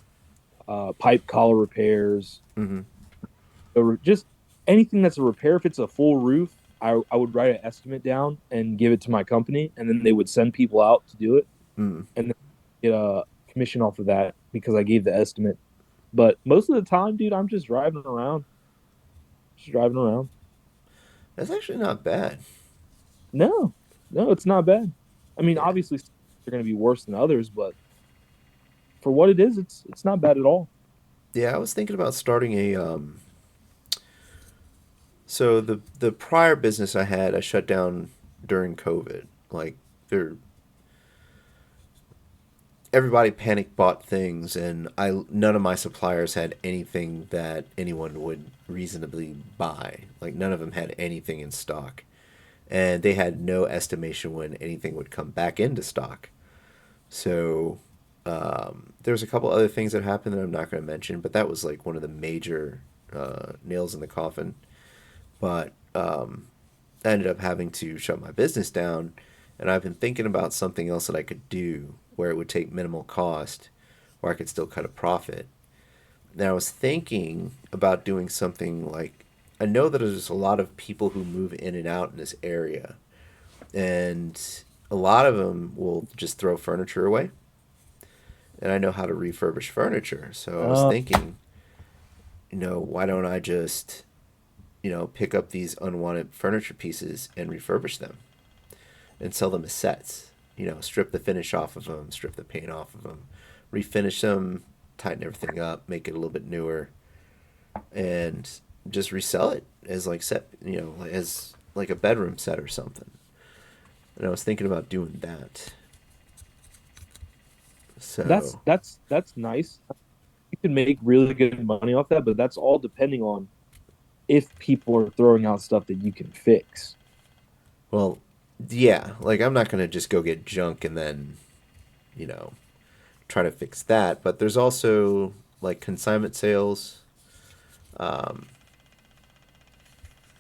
pipe collar repairs, Hmm. or just anything that's a repair. If it's a full roof, I would write an estimate down and give it to my company, and then they would send people out to do it, Mm. and then get a commission off of that because I gave the estimate. But most of the time, dude, I'm just driving around. That's actually not bad. No, no, it's not bad. I mean, Yeah. obviously they're going to be worse than others, but for what it is, it's not bad at all. Yeah, I was thinking about starting a so the prior business I had, I shut down during COVID. Like there everybody panic bought things, and I none of my suppliers had anything that anyone would reasonably buy. Like none of them had anything in stock. And they had no estimation when anything would come back into stock. So there's a couple other things that happened that I'm not going to mention, but that was like one of the major nails in the coffin. But I ended up having to shut my business down, and I've been thinking about something else that I could do where it would take minimal cost, where I could still cut a profit. Now I was thinking about doing something like I know that there's a lot of people who move in and out in this area, and a lot of them will just throw furniture away. And I know how to refurbish furniture, so I was Uh, thinking, why don't I just, pick up these unwanted furniture pieces and refurbish them and sell them as sets. Strip the finish off of them, strip the paint off of them, refinish them, tighten everything up, make it a little bit newer, and just resell it as like set, as like a bedroom set or something. And I was thinking about doing that. that's So, that's that's nice. You can make really good money off that, but that's all depending on if people are throwing out stuff that you can fix. well, yeah, like I'm not gonna just go get junk and then, you know, try to fix that. But there's also like consignment sales. Um,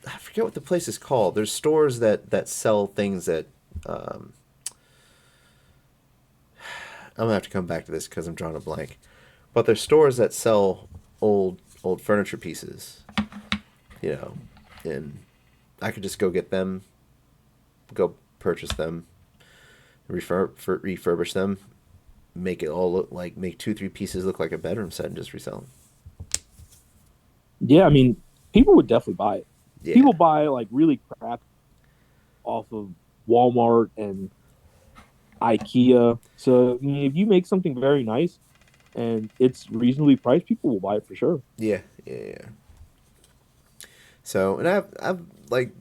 I forget what the place is called. There's stores that sell things that um, I'm gonna have to come back to this because I'm drawing a blank. But there's stores that sell old furniture pieces, you know, and I could just go get them, go purchase them, refurbish them, make it all look like make two three pieces look like a bedroom set and just resell them. Yeah, I mean, people would definitely buy it. Yeah, People buy like really crap off of Walmart and IKEA. So, I mean, if you make something very nice and it's reasonably priced, people will buy it for sure. yeah. So, and I've like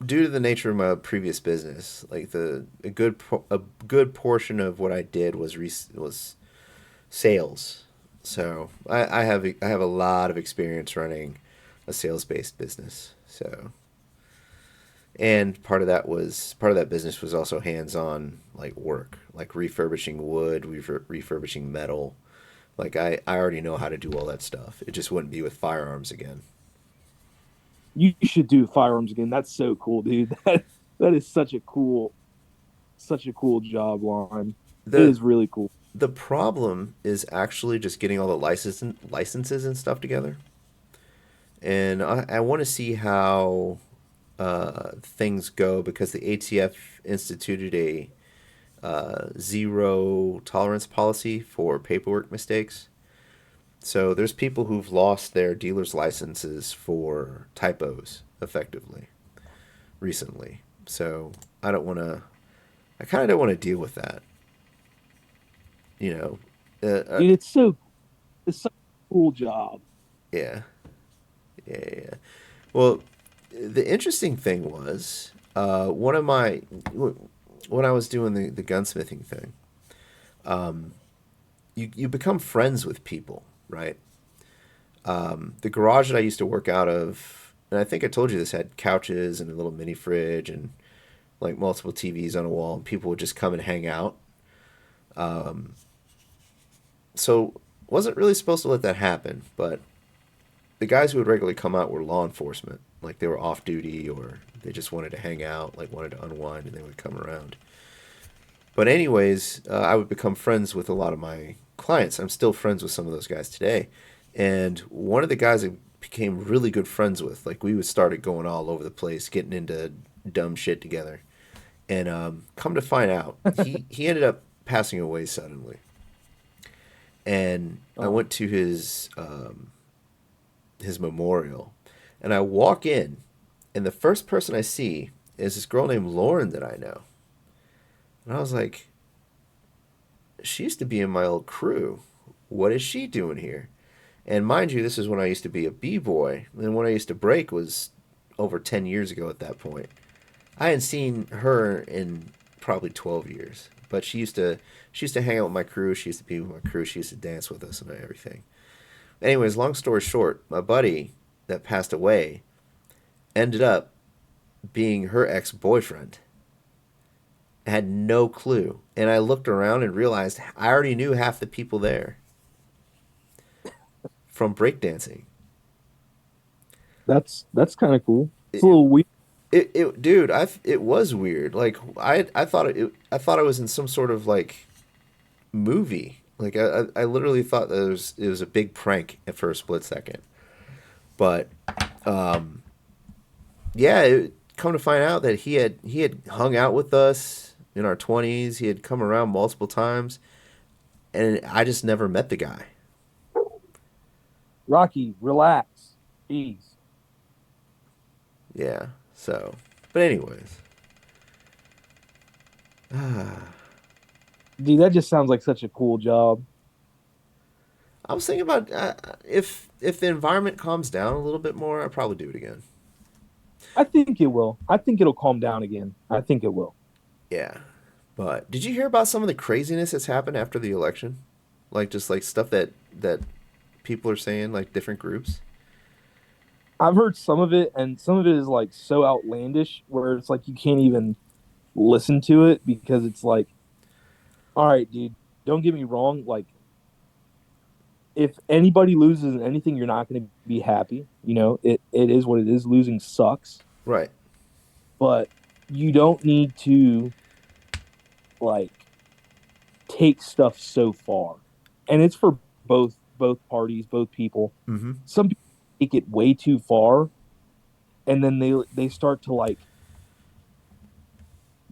due to the nature of my previous business, like a good portion of what I did was sales. So I have a lot of experience running a sales based business. So and part of that business was also hands on like work, like refurbishing wood, refurbishing metal. Like I already know how to do all that stuff. It just wouldn't be with firearms again. You should do firearms again. That's so cool, dude. That is such a cool job line. It The is really cool. the problem is actually just getting all the licenses and stuff together. And I want to see how things go because the ATF instituted a zero tolerance policy for paperwork mistakes. So there's people who've lost their dealer's licenses for typos effectively recently. So I don't want to. I kind of don't want to deal with that. you know, Dude, it's such a cool job. yeah, yeah. Well, the interesting thing was one of my when I was doing the gunsmithing thing, you become friends with people, right? The garage that I used to work out of, and I think I told you this, had couches and a little mini fridge and like multiple TVs on a wall, and people would just come and hang out. So wasn't really supposed to let that happen, but the guys who would regularly come out were law enforcement. Like they were off duty or they just wanted to hang out, like wanted to unwind, and they would come around. But anyways, I would become friends with a lot of my clients. I'm still friends with some of those guys today. And one of the guys I became really good friends with, like we would started going all over the place, getting into dumb shit together. And come to find out, he ended up passing away suddenly. And I Oh, went to his memorial, and I walk in, and the first person I see is this girl named Lauren that I know. And I was like, she used to be in my old crew. What is she doing here? And mind you, this is when I used to be a b-boy, and when I used to break was over 10 years ago at that point. I hadn't seen her in probably 12 years, but she used to hang out with my crew. She used to be with my crew. She used to dance with us and everything. Anyways, long story short, my buddy that passed away ended up being her ex-boyfriend. I had no clue. And I looked around and realized I already knew half the people there from breakdancing. that's kind of cool. It's a It, little weird. dude, it was weird. Like I thought I thought I was in some sort of like movie. Like I literally thought that it was a big prank for a split second. But yeah, come to find out that he had hung out with us in our 20s. He had come around multiple times, and I just never met the guy. Rocky, relax. Jeez. Yeah. So, but anyways, Dude, that just sounds like such a cool job. I was thinking about if the environment calms down a little bit more, I'd probably do it again. I think it will. I think it'll calm down again. I think it will. Yeah. But did you hear about some of the craziness that's happened after the election? Like just like stuff that people are saying, like different groups. I've heard some of it, and some of it is like so outlandish where it's like you can't even listen to it because it's like, all right, dude, don't get me wrong. Like, if anybody loses in anything, you're not going to be happy. It is what it is. Losing sucks, Right. but you don't need to like take stuff so far. And it's for both parties, both people. Mm-hmm. Some people take it way too far, and then they start to like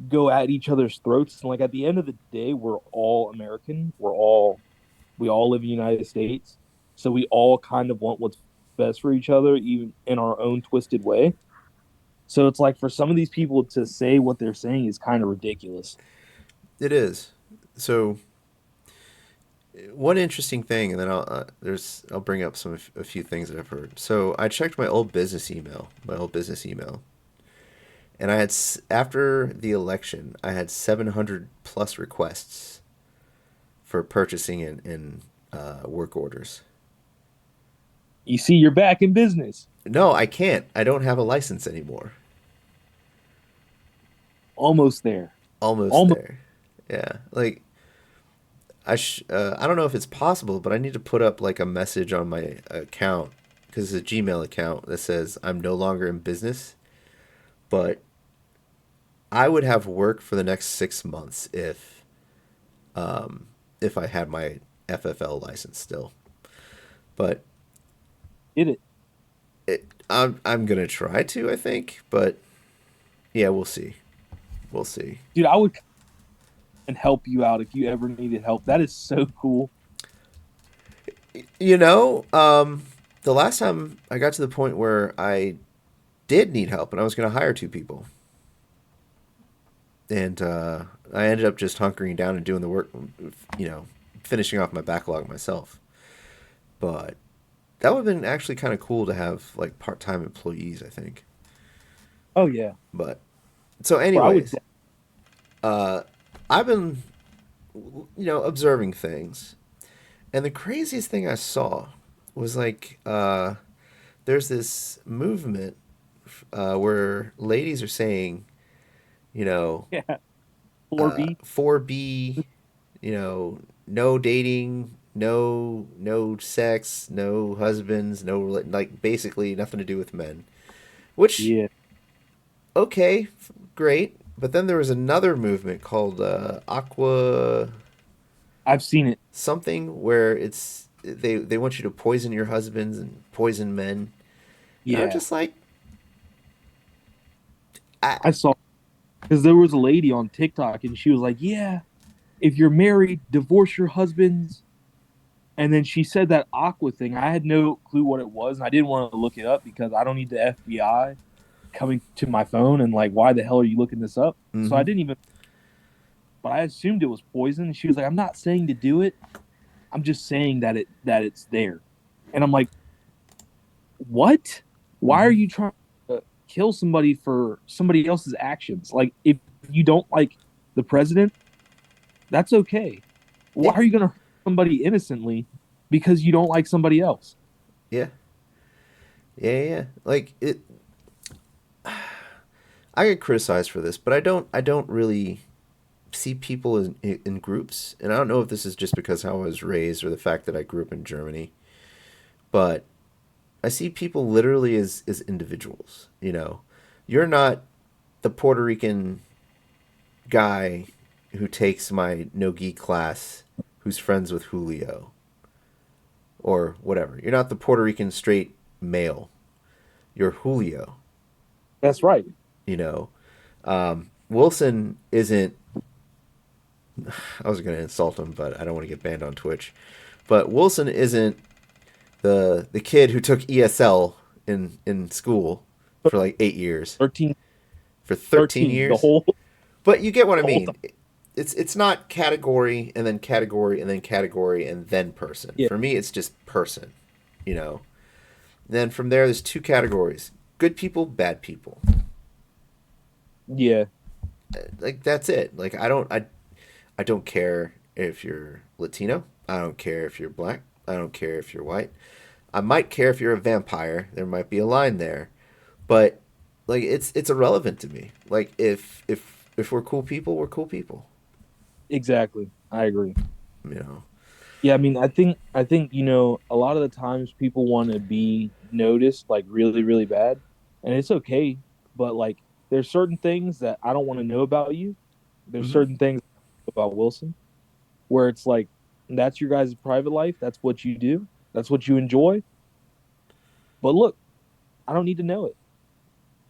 go at each other's throats. And like at the end of the day, we're all American. We all live in the United States, so we all kind of want what's best for each other, even in our own twisted way. So it's like for some of these people to say what they're saying is kind of ridiculous. It is. So one interesting thing, and then I'll bring up a few things that I've heard. So I checked my old business email, and after the election, I had 700 plus requests for purchasing and work orders. You see, you're back in business. No, I can't. I don't have a license anymore. Almost there. Almost Almost. there. Yeah, like I don't know if it's possible, but I need to put up like a message on my account because it's a Gmail account that says I'm no longer in business, but I would have work for the next 6 months if I had my FFL license still. But Did it. I'm gonna try to, I think, but yeah, we'll see. We'll see. Dude, I would and help you out if you ever needed help. That is so cool. You know, the last time I got to the point where I did need help and I was gonna hire two people, and I ended up just hunkering down and doing the work, you know, finishing off my backlog myself. But that would have been actually kind of cool to have like part-time employees, I think. Oh yeah, But so, but I would. anyways, uh, I've been, observing things, and the craziest thing I saw was like, there's this movement where ladies are saying, you know, Yeah, 4B. 4B, no dating, no sex, no husbands, no like basically nothing to do with men. Which Yeah, okay, great. But then there was another movement called Aqua I've seen it. something where they want you to poison your husbands and poison men. And I'm Yeah, just like, I I saw because there was a lady on TikTok and she was like, "Yeah, if you're married, divorce your husbands." And then she said that Aqua thing. I had no clue what it was, and I didn't want to look it up because I don't need the FBI coming to my phone and like, why the hell are you looking this up? So I mm-hmm. didn't even. But I assumed it was poison. And she was like, "I'm not saying to do it. I'm just saying that it's there." And I'm like, "What? Why are Mm-hmm. you trying to kill somebody for somebody else's actions? Like, if you don't like the president, that's okay. Why Yeah, are you going to hurt somebody innocently because you don't like somebody else?" yeah, yeah. Like it, I get criticized for this, but I don't really see people in groups, and I don't know if this is just because how I was raised or the fact that I grew up in Germany, but I see people literally as individuals. You're not the Puerto Rican guy who takes my no gi class who's friends with Julio or whatever. You're not the Puerto Rican straight male. You're Julio. That's right. You know, Wilson isn't. I was going to insult him, but I don't want to get banned on Twitch. But Wilson isn't the kid who took ESL in school for like 8 years, 13, for 13 13, years. But you get what I the whole mean. time. It's not category and then category and then category and then person. Yeah. For me, it's just person. You know. Then from there, there's two categories: good people, bad people. Yeah. Like that's it. Like I don't care if you're Latino. I don't care if you're black. I don't care if you're white. I might care if you're a vampire. There might be a line there, but like it's irrelevant to me. Like if we're cool people, we're cool people. Exactly. I agree. You know. Yeah, I mean, I think a lot of the times people want to be noticed like really really bad, and it's okay, but like there's certain things that I don't want to know about you. There's Mm-hmm. certain things about Wilson where it's like that's your guys' private life, that's what you do, that's what you enjoy. But look, I don't need to know it.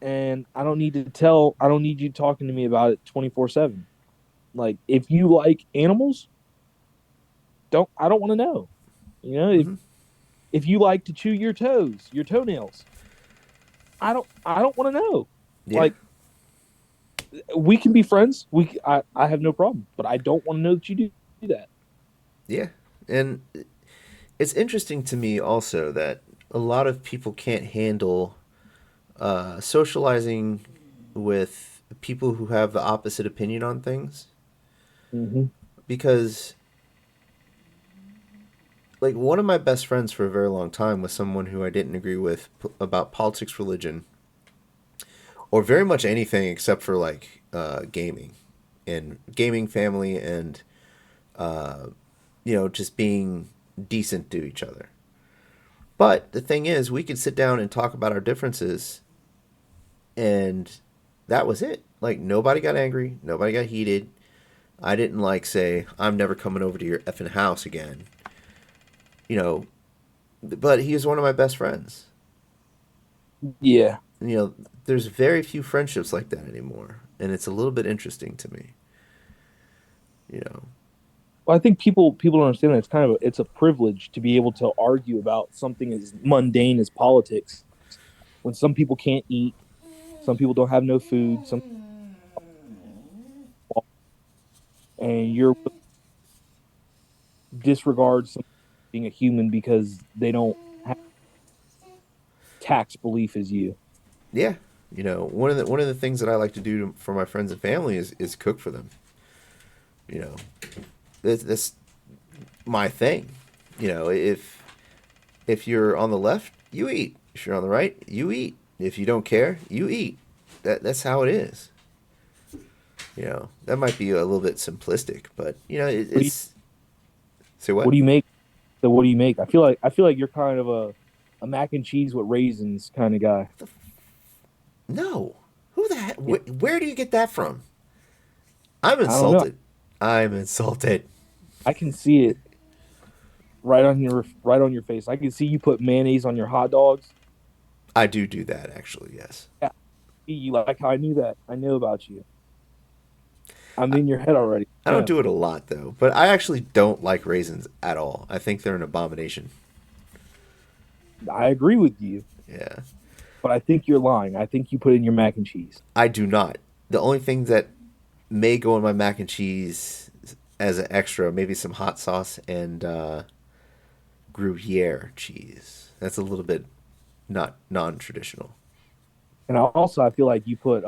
And I don't need you talking to me about it 24/7. Like if you like animals, don't I don't want to know. Mm-hmm. If you like to chew your toes, your toenails, I don't want to know. Yeah. Like we can be friends. I have no problem, but I don't want to know that you do that. Yeah. And it's interesting to me also that a lot of people can't handle socializing with people who have the opposite opinion on things Hmm. because like one of my best friends for a very long time was someone who I didn't agree with about politics, religion, or very much anything except for like gaming and gaming family and just being decent to each other. But the thing is, we could sit down and talk about our differences, and that was it. Like nobody got angry, nobody got heated. I didn't like say I'm never coming over to your effing house again. You know, but he was one of my best friends. Yeah. There's very few friendships like that anymore, and it's a little bit interesting to me. You know. Well, I think people don't understand that it's a privilege to be able to argue about something as mundane as politics when some people can't eat, some people don't have no food, some and you're disregard some being a human because they don't have tax belief as you. Yeah, one of the things that I like to do for my friends and family is cook for them. You know, that's my thing. If you're on the left, you eat. If you're on the right, you eat. If you don't care, you eat. That's how it is. That might be a little bit simplistic, but What do you it's say what what? do you make? So what do you make? I feel like you're kind of a mac and cheese with raisins kind of guy. No, who the heck? Yeah, Where do you get that from? I'm I don't know. insulted. I'm insulted. I can see it right on your face. I can see you put mayonnaise on your hot dogs. I do that actually. Yes. Yeah, you like how I knew that. I know about you. I'm in your head already. I don't Yeah, do it a lot though, but I actually don't like raisins at all. I think they're an abomination. I agree with you, Yeah. but I think you're lying. I think you put in your mac and cheese. I do not. The only thing that may go in my mac and cheese as an extra, maybe some hot sauce and Gruyere cheese. That's a little bit not non-traditional. And I feel like you put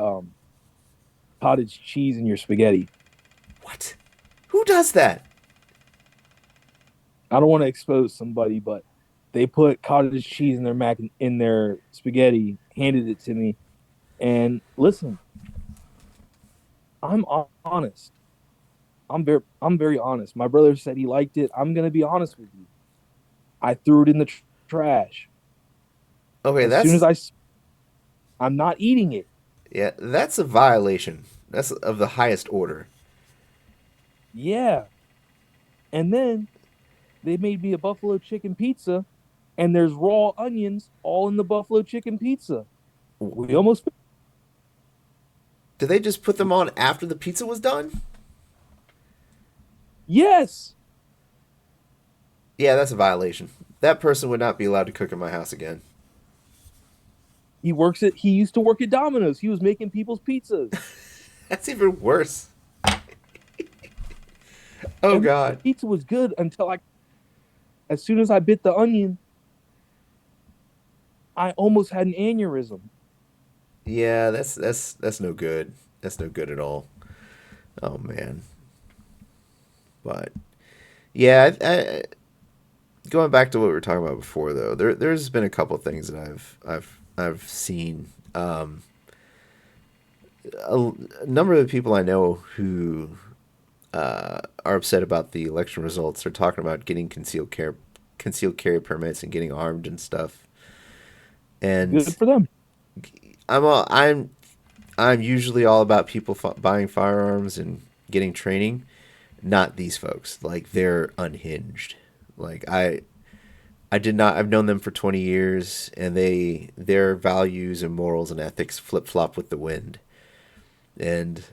cottage cheese in your spaghetti. What? Who does that? I don't want to expose somebody, but they put cottage cheese in their in their spaghetti, handed it to me, and listen, I'm honest. I'm very honest. My brother said he liked it. I'm gonna be honest with you. I threw it in the trash Okay, as soon as that's I'm not eating it. yeah, that's a violation. That's of the highest order. Yeah, and then they made me a buffalo chicken pizza, and there's raw onions all in the buffalo chicken pizza. We almost Did they just put them on after the pizza was done? yes. Yeah, that's a violation. That person would not be allowed to cook in my house again. He used to work at Domino's. He was making people's pizzas. That's even worse. Oh And the God. pizza was good as soon as I bit the onion, I almost had an aneurysm. Yeah, that's no good. That's no good at all. Oh man. But yeah, going back to what we were talking about before, though, there's been a couple things that I've seen. A number of the people I know who are upset about the election results are talking about getting concealed carry permits and getting armed and stuff. Good And for them. I'm all, I'm usually all about people buying firearms and getting training. Not these folks. Like they're unhinged. Like I did not. I've known them for 20 years, and their values and morals and ethics flip flop with the wind. And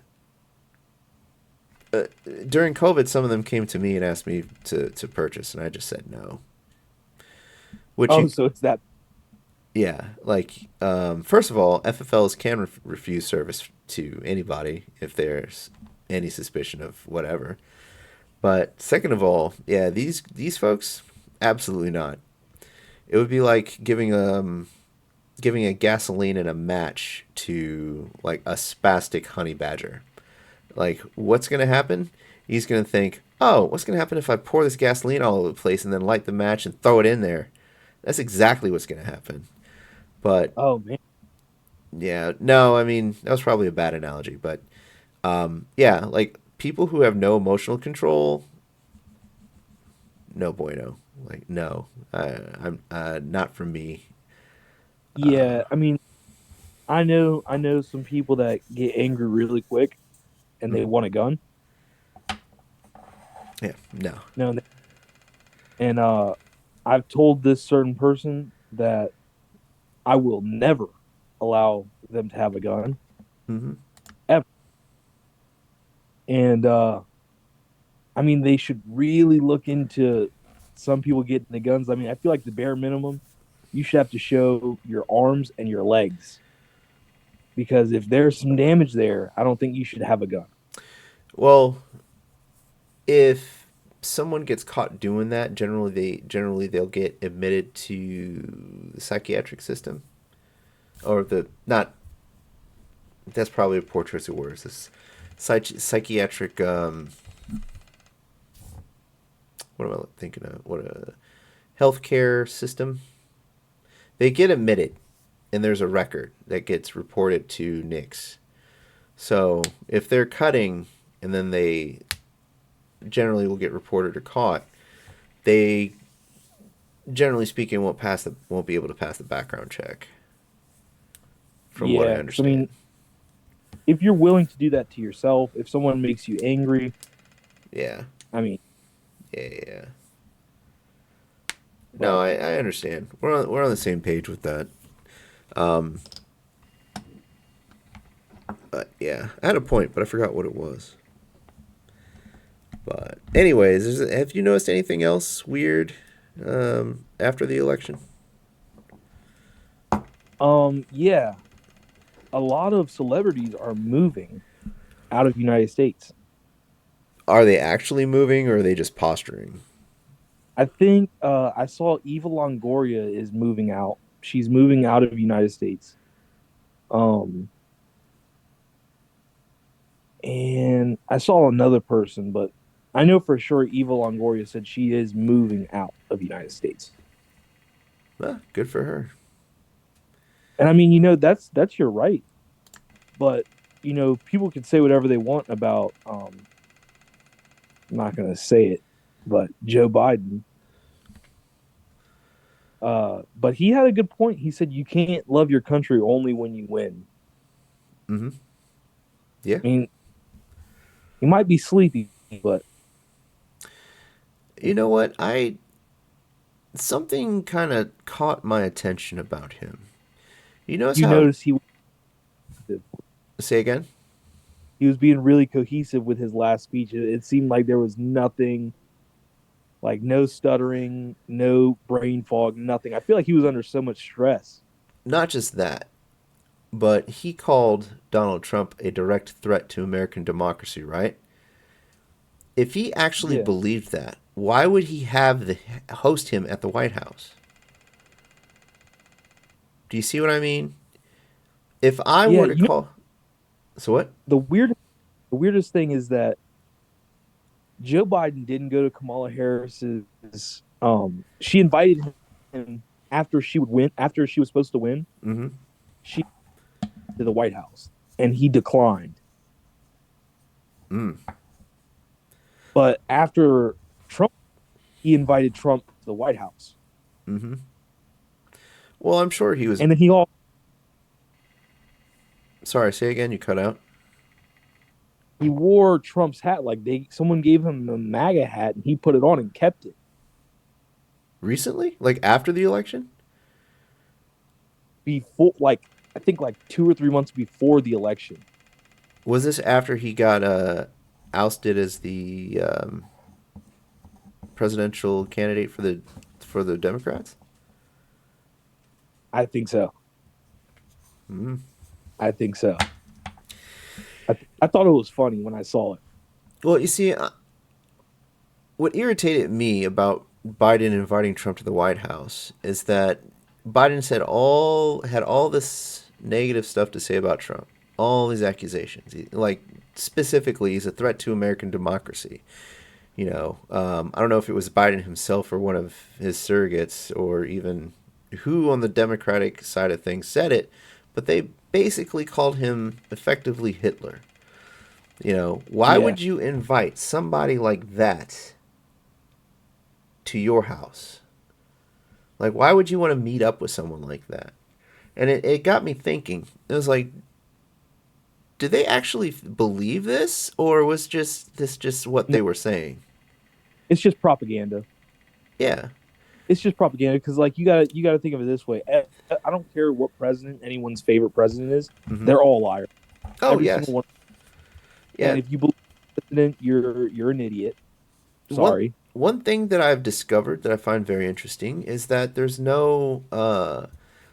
during COVID, some of them came to me and asked me to purchase, and I just said no. Which Oh, you, so it's that. yeah, like first of all, FFLs can refuse service to anybody if there's any suspicion of whatever. But second of all, yeah, these folks, absolutely not. It would be like giving a gasoline and a match to like a spastic honey badger. Like, what's gonna happen? He's gonna think, oh, what's gonna happen if I pour this gasoline all over the place and then light the match and throw it in there? That's exactly what's gonna happen. But Oh man. yeah, no, I mean that was probably a bad analogy, but yeah, like people who have no emotional control, no bueno. Like, no, I'm not for me. Yeah. I mean, I know some people that get angry really quick and they Mm, want a gun. yeah, no. No, and I've told this certain person that I will never allow them to have a gun Hmm. ever. And I mean, they should really look into some people getting the guns. I mean, I feel like the bare minimum, you should have to show your arms and your legs because if there's some damage there, I don't think you should have a gun. Well, if someone gets caught doing that, generally they'll get admitted to the psychiatric system, or the not. That's probably a poor choice of words. This psychiatric. What am I thinking of? What a healthcare system. They get admitted, and there's a record that gets reported to Nix. So if they're cutting, and then they generally will get reported or caught, they generally speaking won't be able to pass the background check. From what I Yeah, because I understand. mean, if you're willing to do that to yourself, if someone makes you angry, Yeah. I mean, Yeah. No, but I understand. We're on the same page with that. Um, but yeah, I had a point, but I forgot what it was. But anyways, have you noticed anything else weird after the election? yeah, a lot of celebrities are moving out of the United States. Are they actually moving, or are they just posturing? I think I saw Eva Longoria is moving out. She's moving out of the United States. Um, and I saw another person, but I know for sure Eva Longoria said she is moving out of the United States. Good for her. And I mean, that's your right, but people can say whatever they want about I'm not going to say it, but Joe Biden. But he had a good point. He said you can't love your country only when you win. Mm-hmm. Yeah. I mean, he might be sleepy, but You know what? I Something kind of caught my attention about him. You notice you how? notice Say again. he was being really cohesive with his last speech. It seemed like there was nothing, like no stuttering, no brain fog, nothing. I feel like he was under so much stress. Not just that, but he called Donald Trump a direct threat to American democracy, right? If he actually Yeah, believed that, why would he have the host him at the White House? Do you see what I mean? If I yeah. were to call, so what? The weird, the weirdest thing is that Joe Biden didn't go to Kamala Harris's. She invited him after she would win, after she was supposed to win. Mm-hmm. She to the White House, and he declined. Mm. But after Trump, he invited Trump to the White House, Mm-hmm. Well, I'm sure he was. and then he all Sorry, say again. You cut out. he wore Trump's hat. Like someone gave him a MAGA hat, and he put it on and kept it. Recently, like after the election. Before, like I think, like 2 or 3 months before the election. Was this after he got ousted as the presidential candidate for the Democrats? I think so. Mm. I think so. I thought it was funny when I saw it. Well, you see, what irritated me about Biden inviting Trump to the White House is that Biden had all this negative stuff to say about Trump, all these accusations. Like specifically, he's a threat to American democracy. I don't know if it was Biden himself or one of his surrogates or even who on the Democratic side of things said it, but they basically called him effectively Hitler. Why Yeah, would you invite somebody like that to your house? Like, why would you want to meet up with someone like that? And it got me thinking. It was like, did they actually believe this, or was just what no, they were saying? it's just propaganda. Yeah. It's just propaganda because, like, you gotta think of it this way. I don't care what president anyone's favorite president is; Hmm. they're all liars. Oh Every single yes. one. And Yeah. if you believe the president, you're an idiot. One Sorry. one thing that I've discovered that I find very interesting is that there's no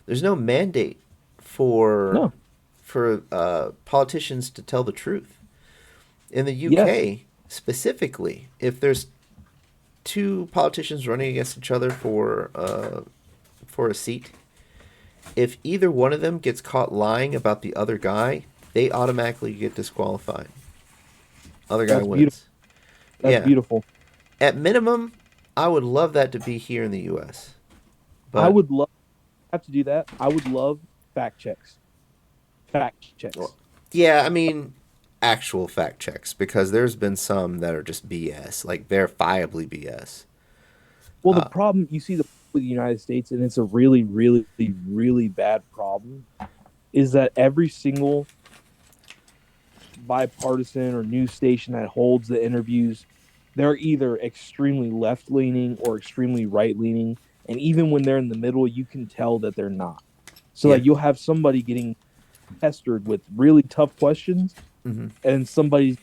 mandate for No. politicians to tell the truth. In the Yes. UK specifically, if there's two politicians running against each other for a seat, if either one of them gets caught lying about the other guy, they automatically get disqualified. Other guy That's beautiful. wins. That's Yeah. beautiful. At minimum, I would love that to be here in the U.S. I But would love have to do that. I would love fact checks. Fact well, checks. yeah, I mean, actual fact checks because there's been some that are just BS, like verifiably BS. Well, the Uh, problem you see with the United States, and it's a really, really, really bad problem, is that every single bipartisan or news station that holds the interviews, they're either extremely left leaning or extremely right leaning. And even when they're in the middle, you can tell that they're not. So, yeah. like, you'll have somebody getting pestered with really tough questions, Hmm. and somebody's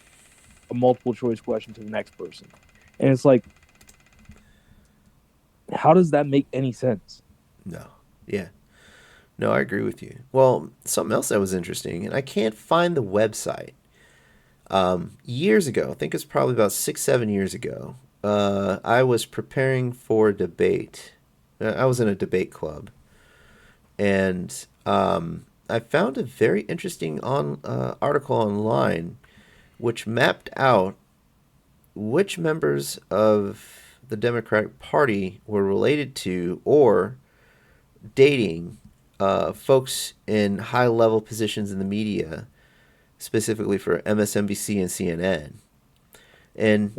a multiple choice question to the next person. And it's like, how does that make any sense? No. Yeah. No, I agree with you. Well, something else that was interesting, and I can't find the website. Years ago, I think it's probably about 6, 7 years ago, I was preparing for a debate. I was in a debate club, and I found a very interesting article online which mapped out which members of the Democratic Party were related to or dating folks in high level positions in the media, specifically for MSNBC and CNN. And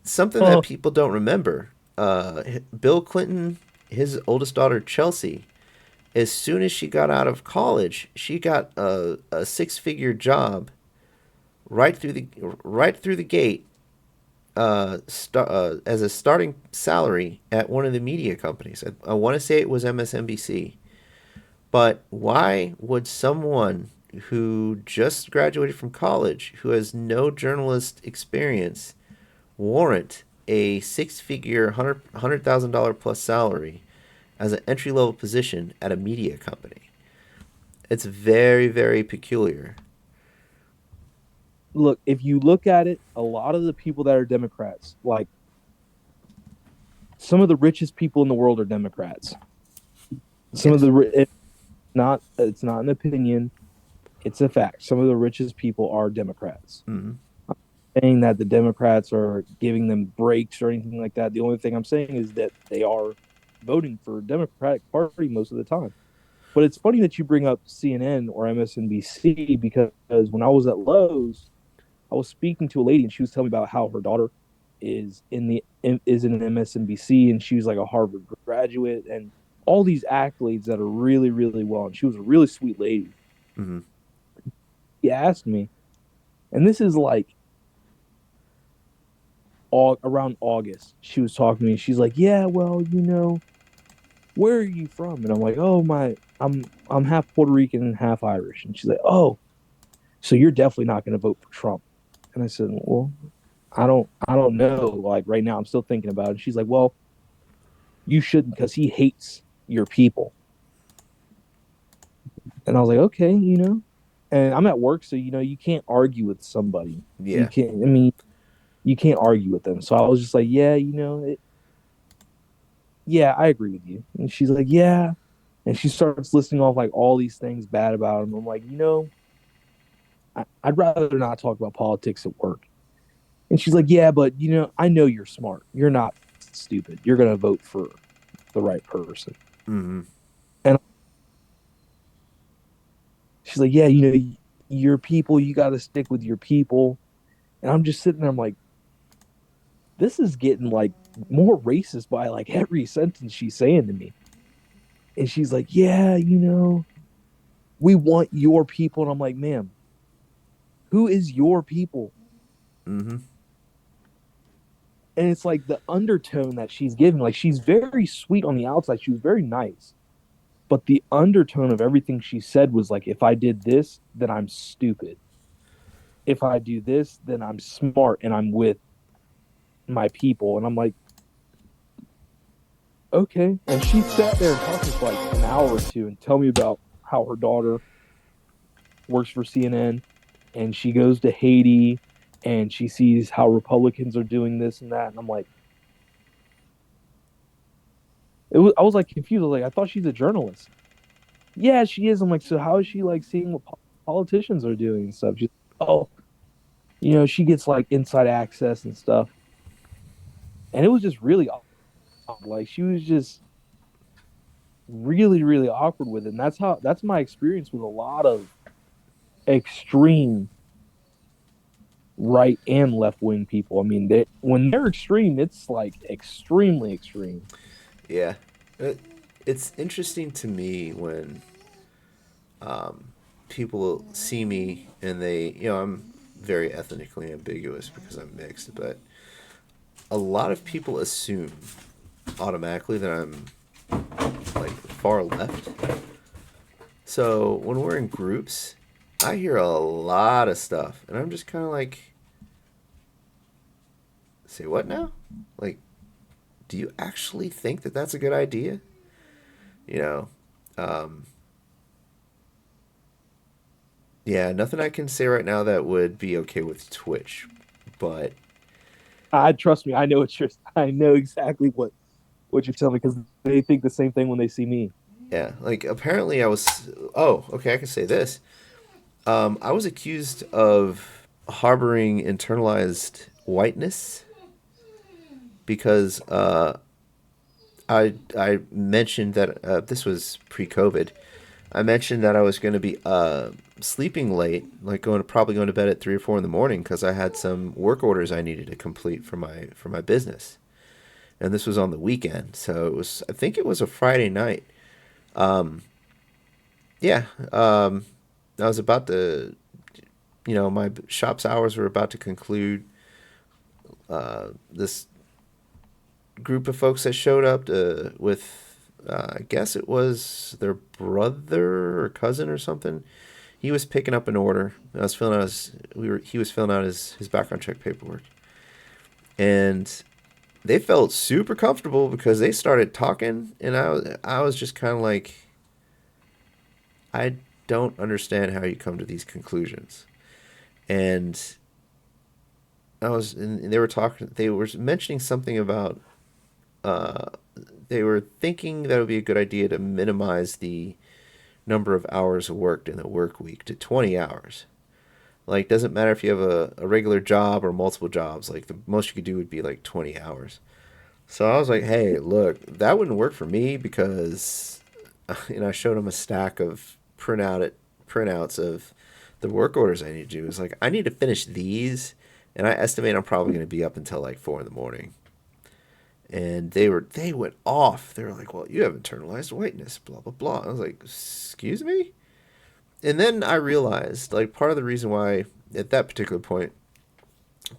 something that people don't remember, Bill Clinton, his oldest daughter, Chelsea, as soon as she got out of college, she got a six-figure job right through the gate as a starting salary at one of the media companies. I want to say it was MSNBC. But why would someone who just graduated from college, who has no journalist experience, warrant a six-figure, $100,000 plus salary as an entry-level position at a media company? It's very, very peculiar. Look, if you look at it, a lot of the people that are Democrats, like some of the richest people in the world are Democrats. Some of Yes. the it's not an opinion, it's a fact. Some of the richest people are Democrats. Mm-hmm. Saying that the Democrats are giving them breaks or anything like that. The only thing I'm saying is that they are voting for Democratic Party most of the time. But it's funny that you bring up CNN or MSNBC because when I was at Lowe's, I was speaking to a lady and she was telling me about how her daughter is in MSNBC and she was like a Harvard graduate and all these accolades that are really really well. And she was a really sweet lady. Mm-hmm. She asked me, and this is like all around August. She was talking to me. She's like, "Yeah, well, where are you from?" And I'm like, "Oh my, I'm half Puerto Rican and half Irish." And she's like, "Oh, so you're definitely not going to vote for Trump?" And I said, "Well, I don't know. Like right now, I'm still thinking about it." And she's like, "Well, you shouldn't because he hates your people." And I was like, "Okay." And I'm at work, so you can't argue with somebody. You Yeah. can't. I mean, you can't argue with them. So I was just like, "Yeah, yeah, I agree with you." And she's like, "Yeah." And she starts listing off like all these things bad about him. I'm like, I'd rather not talk about politics at work. And she's like, "Yeah, but I know you're smart. You're not stupid. You're gonna vote for the right person." Mm-hmm. And she's like, "Yeah, your people. You got to stick with your people." And I'm just sitting there. I'm like, this is getting like more racist by like every sentence she's saying to me. And she's like, "Yeah, we want your people." And I'm like, "Ma'am, who is your people?" Mm-hmm. And it's like the undertone that she's giving, like she's very sweet on the outside. She was very nice. But the undertone of everything she said was like, if I did this, then I'm stupid. If I do this, then I'm smart and I'm with my people. And I'm like, okay. And she sat there and talked for like an hour or two and tell me about how her daughter works for CNN and she goes to Haiti and she sees how Republicans are doing this and that. And I'm like, I was like confused. I was like, I thought she's a journalist. Yeah, she is. I'm like, so how is she like seeing what politicians are doing and stuff? She's like, oh, she gets like inside access and stuff. And it was just really odd. Like she was just really, really awkward with it. And that's my experience with a lot of extreme right and left wing people. I mean, when they're extreme, it's like extremely extreme. Yeah. It, it's interesting to me when people see me and I'm very ethnically ambiguous because I'm mixed, but a lot of people assume automatically that I'm like far left. So when we're in groups, I hear a lot of stuff, and I'm just kind of like, say what now? Like, do you actually think that that's a good idea? You know, um, yeah, nothing I can say right now that would be okay with Twitch, but I trust me, I know what I know exactly what you're telling me because they think the same thing when they see me. yeah, like apparently I was. Oh, okay, I can say this. I was accused of harboring internalized whiteness because I mentioned that this was pre-COVID. I mentioned that I was going to be sleeping late, like probably going to bed at 3 or 4 in the morning because I had some work orders I needed to complete for my business, and this was on the weekend, so I think it was a Friday night. Yeah, I was about to, my shop's hours were about to conclude. This group of folks that showed up with, I guess it was their brother or cousin or something. He was picking up an order. I was filling out he was filling out his background check paperwork, and they felt super comfortable because they started talking, and I was just kind of like, I don't understand how you come to these conclusions, and and they were talking. They were mentioning something about uh, they were thinking that it would be a good idea to minimize the number of hours worked in the work week to 20 hours. Like, doesn't matter if you have a regular job or multiple jobs. Like, the most you could do would be like 20 hours. So I was like, hey, look, that wouldn't work for me because, and I showed him a stack of printouts of the work orders I need to do. It's like, I need to finish these, and I estimate I'm probably going to be up until like 4 in the morning. And they went off. They were like, "Well, you have internalized whiteness, blah blah blah." I was like, "Excuse me?" And then I realized, like, part of the reason why at that particular point,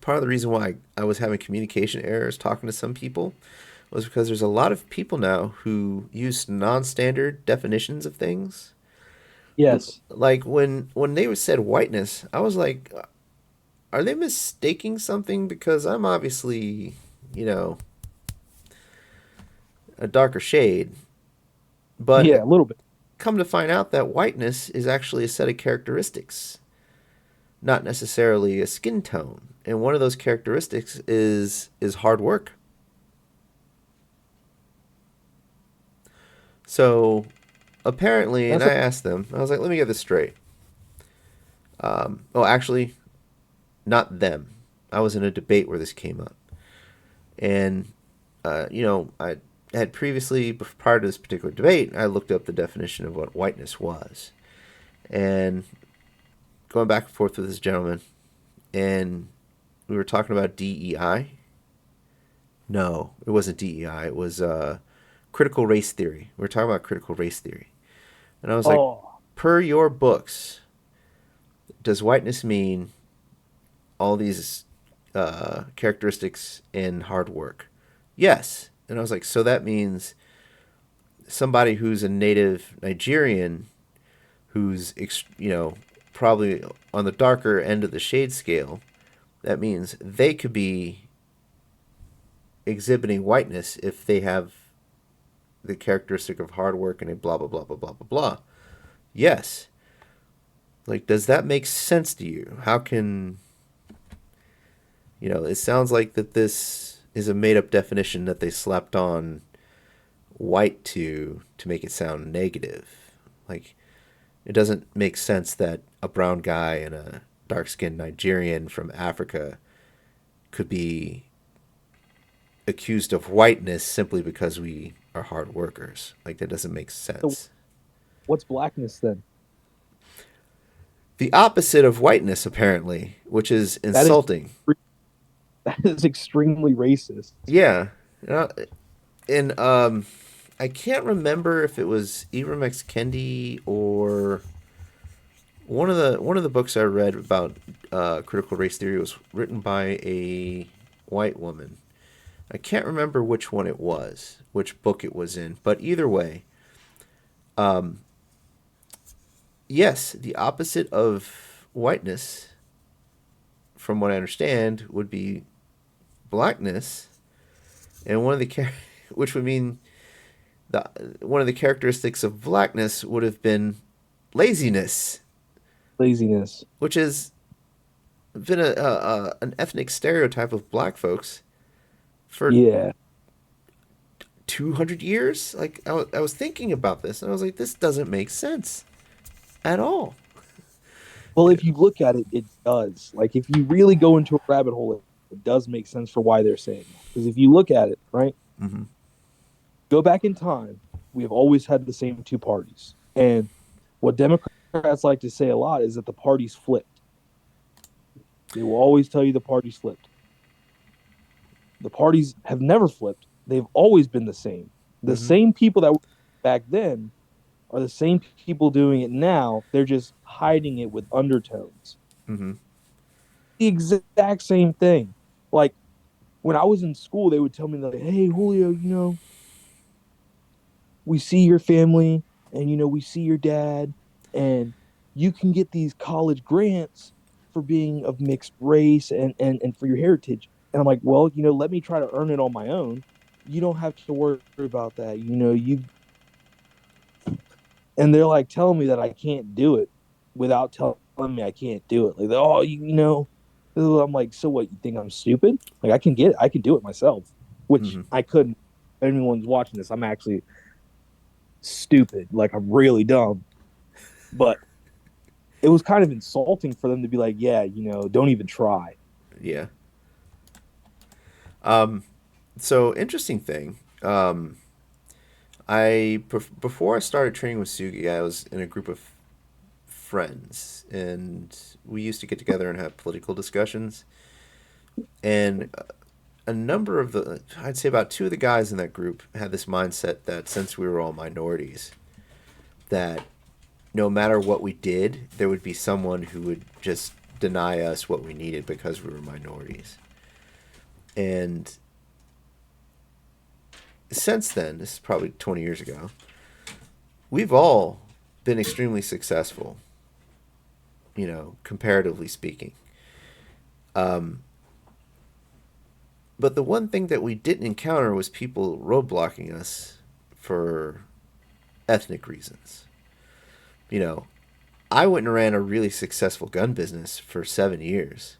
part of the reason why I was having communication errors talking to some people was because there's a lot of people now who use non-standard definitions of things. Yes. Like when they said whiteness, I was like, "Are they mistaking something?" Because I'm obviously, you know, a darker shade. But Yeah, a little bit. come to find out that whiteness is actually a set of characteristics, not necessarily a skin tone. And one of those characteristics is hard work. So apparently, and That's I asked them, I was like, let me get this straight. Oh, actually, not them. I was in a debate where this came up. And, I had previously, prior to this particular debate, I looked up the definition of what whiteness was. And going back and forth with this gentleman, and we were talking about DEI. No, it wasn't DEI. It was critical race theory. We were talking about critical race theory. And I was like, oh, per your books, does whiteness mean all these characteristics in hard work? Yes. And I was like, so that means somebody who's a native Nigerian who's, probably on the darker end of the shade scale, that means they could be exhibiting whiteness if they have the characteristic of hard work and a blah, blah, blah, blah, blah, blah, blah. Yes. Like, does that make sense to you? How can, it sounds like that this is a made up definition that they slapped on white to make it sound negative. Like it doesn't make sense that a brown guy and a dark skinned Nigerian from Africa could be accused of whiteness simply because we are hard workers. Like that doesn't make So sense. what's blackness then? The opposite of whiteness, apparently, which is That is insulting. that is extremely racist. Yeah, uh, and I can't remember if it was Ibram X. Kendi or one of the books I read about critical race theory was written by a white woman. I can't remember which one it was, which book it was in, but either way, yes, the opposite of whiteness, from what I understand, would be blackness, and which would mean the one of the characteristics of blackness would have been laziness, Laziness. which has been an ethnic stereotype of black folks for Yeah. 200 years. Like I was thinking about this and I was like, this doesn't make sense at all. Well, if you look at it, it does. Like if you really go into a rabbit hole, it does make sense for why they're saying that. Because if you look at it, right, Mm-hmm. go back in time, we have always had the same two parties. And what Democrats like to say a lot is that the parties flipped. They will always tell you the parties flipped. The parties have never flipped. They've always been the same. The Mm-hmm. same people that were back then are the same people doing it now. They're just hiding it with undertones. Mm-hmm. The exact same thing. Like when I was in school, they would tell me like, "Hey, Julio, we see your family, and we see your dad, and you can get these college grants for being of mixed race and for your heritage." And I'm like, well, let me try to earn it on my own. You don't have to worry about that. And they're like telling me that I can't do it without telling me I can't do it. Like, oh, I'm like, so what? You think I'm stupid? Like, I can do it myself, which Mm-hmm. I couldn't. If anyone's watching this, I'm actually stupid. Like, I'm really dumb. But it was kind of insulting for them to be like, yeah, don't even try. Yeah. So interesting thing. Before I started training with Sugi, I was in a group of friends, and we used to get together and have political discussions. And a number of I'd say about two of the guys in that group had this mindset that since we were all minorities, that no matter what we did, there would be someone who would just deny us what we needed because we were minorities. And since then, this is probably 20 years ago, we've all been extremely successful, comparatively speaking. But the one thing that we didn't encounter was people roadblocking us for ethnic reasons. You know, I went and ran a really successful gun business for 7 years,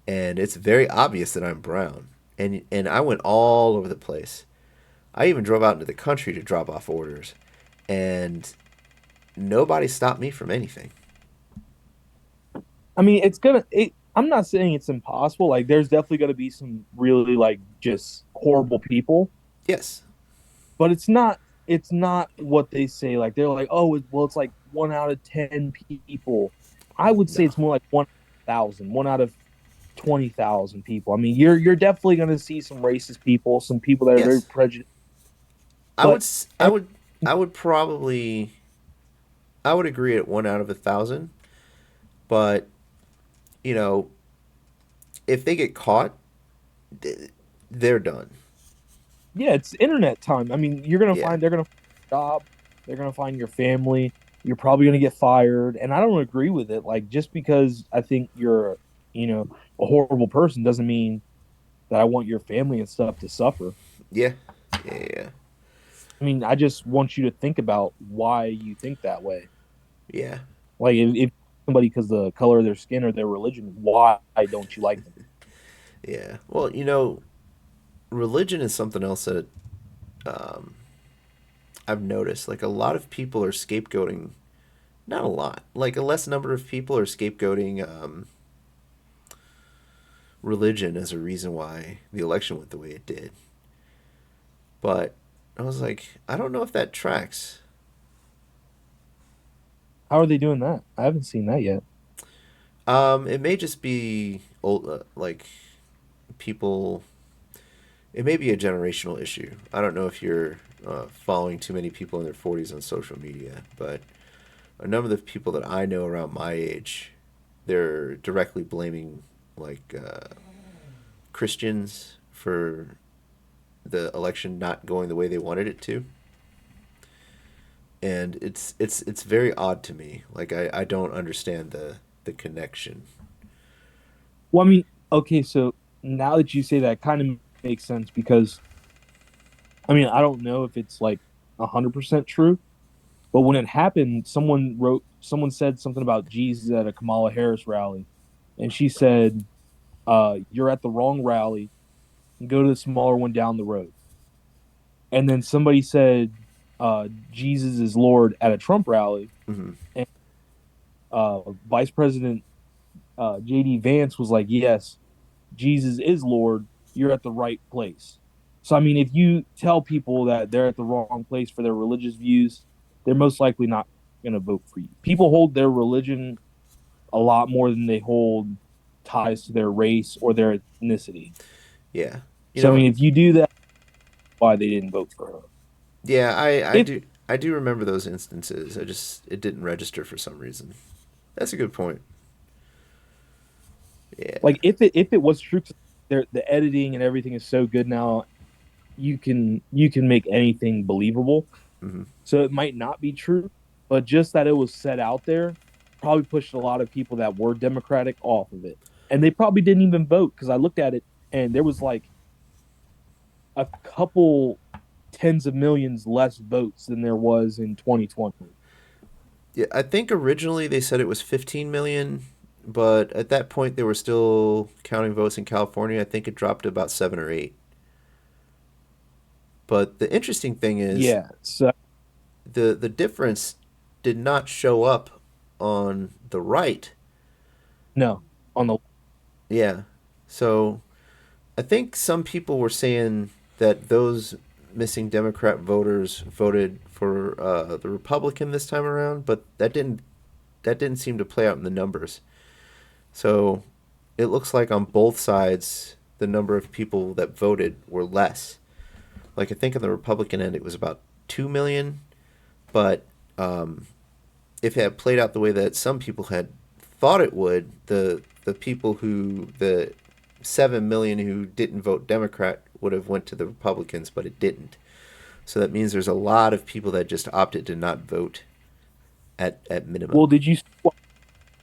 and it's very obvious that I'm brown. And I went all over the place. I even drove out into the country to drop off orders, and nobody stopped me from anything. I mean, I'm not saying it's impossible. Like, there's definitely going to be some really like just horrible people, Yes. but it's not. It's not what they say. Like they're like, oh, well, it's like 1 out of 10 people. I would say No. it's more like 1,000, 1 out of 20,000 people. I mean, you're definitely going to see some racist people, some people that are very Yes. prejudiced. I would. But s- I would. I would probably. I would agree at 1 out of 1,000. But you know, if they get caught, they're done. yeah, it's internet time. I mean, Yeah. they're gonna find a job, they're gonna find your family. You're probably gonna get fired, and I don't agree with it. Like just because I think you're, you know, a horrible person doesn't mean that I want your family and stuff to suffer. Yeah. Yeah. Yeah. I mean, I just want you to think about why you think that way. Yeah. Like if somebody because the color of their skin or their religion, why don't you like them? Yeah. Well, religion is something else that I've noticed. Like a lot of people are scapegoating, not a lot, like a less number of people are scapegoating religion as a reason why the election went the way it did. But I was like, I don't know if that tracks. How are they doing that? I haven't seen that yet. It may just be old, like people. It may be a generational issue. I don't know if you're following too many people in their 40s on social media, but a number of the people that I know around my age, they're directly blaming like Christians for the election not going the way they wanted it to, and it's very odd to me. Like I don't understand the connection. Well, I mean, okay, so now that you say that, kind of makes sense because I mean, I don't know if it's like 100% true, but when it happened, someone said something about Jesus at a Kamala Harris rally, and she said, "You're at the wrong rally. Go to the smaller one down the road." And then somebody said, "Jesus is Lord" at a Trump rally, Hmm. and Vice President JD Vance was like, "Yes, Jesus is Lord. You're at the right place." So, I mean, if you tell people that they're at the wrong place for their religious views, they're most likely not going to vote for you. People hold their religion a lot more than they hold ties to their race or their ethnicity. Yeah, you So, I know, mean, if you do that, why they didn't vote for her? yeah, I If do I do remember those instances. I just it didn't register for some reason. That's a good point. Yeah. if it was true, 'cause the editing and everything is so good now, you can make anything believable. Hmm. So it might not be true, but just that it was set out there probably pushed a lot of people that were Democratic off of it. And they probably didn't even vote because I looked at it and there was like a couple tens of millions less votes than there was in 2020. Yeah, I think originally they said it was 15 million, but at that point they were still counting votes in California. I think it dropped to about 7 or 8. But the interesting thing is Yeah. So the difference did not show up on the right. no, on the Yeah. So I think some people were saying that those missing Democrat voters voted for the Republican this time around, but that didn't seem to play out in the numbers. So it looks like on both sides the number of people that voted were less. Like I think on the Republican end it was about 2 million, but if it had played out the way that some people had thought it would, the people who the 7 million who didn't vote Democrat would have went to the Republicans, but it didn't. So that means there's a lot of people that just opted to not vote at well, minimum. did you?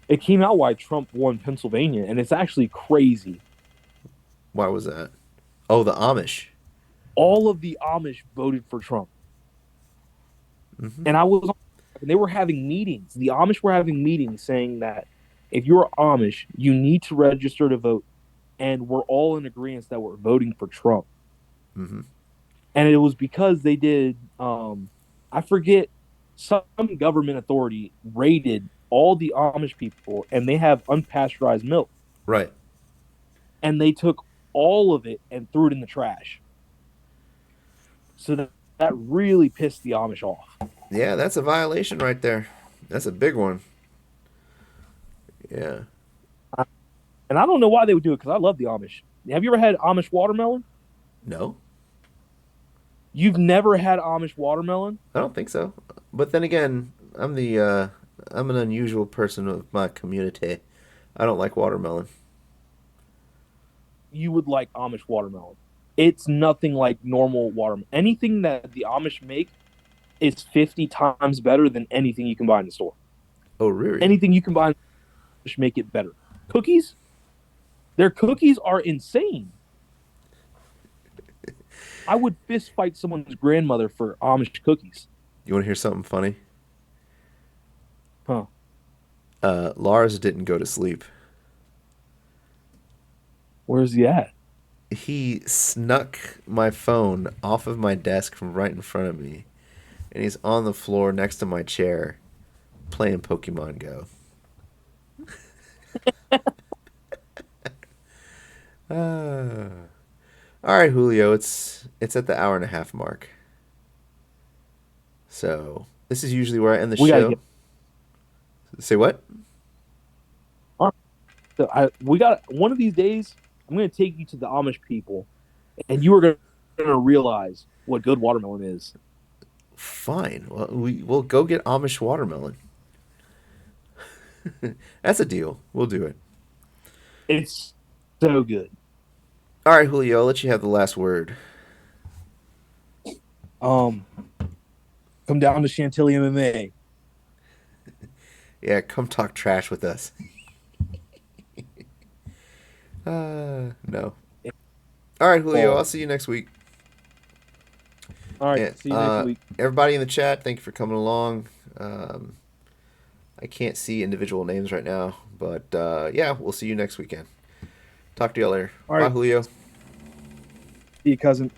It came out why Trump won Pennsylvania, and it's actually crazy. Why was that? Oh, the Amish. All of the Amish voted for Trump. Hmm. And I was and they were having meetings. The Amish were having meetings saying that if you're Amish, you need to register to vote. And we're all in agreement that we're voting for Trump. Hmm. And it was because they did, I forget, some government authority raided all the Amish people and they have unpasteurized milk. Right. And they took all of it and threw it in the trash. So that really pissed the Amish off. Yeah, that's a violation right there. That's a big one. Yeah. And I don't know why they would do it because I love the Amish. Have you ever had Amish watermelon? No, You've never had Amish watermelon? I don't think so. But then again, I'm an unusual person of my community. I don't like watermelon. You would like Amish watermelon. It's nothing like normal watermelon. Anything that the Amish make is 50 times better than anything you can buy in the store. Oh, really? Anything you can buy in the Amish make it better. Cookies? Their cookies are insane. I would fist fight someone's grandmother for Amish cookies. You want to hear something funny? Huh. Lars didn't go to sleep. Where's he at? He snuck my phone off of my desk from right in front of me and he's on the floor next to my chair playing Pokemon Go. All right, Julio, it's at the hour and a half mark. So this is usually where I end the We got to show. get. Say what? All right, so we got one of these days. I'm going to take you to the Amish people, and you are going to realize what good watermelon is. Fine. Well, we'll go get Amish watermelon. That's a deal. We'll do it. It's so good. All right, Julio, I'll let you have the last word. Um, come down to Chantilly MMA. Yeah, come talk trash with us. No. All right, Julio, I'll see you next week. All right, And see you next week. everybody in the chat, thank you for coming along. I can't see individual names right now, but yeah, we'll see you next weekend. Talk to y'all later. All Bye, right, Julio. see you, cousin.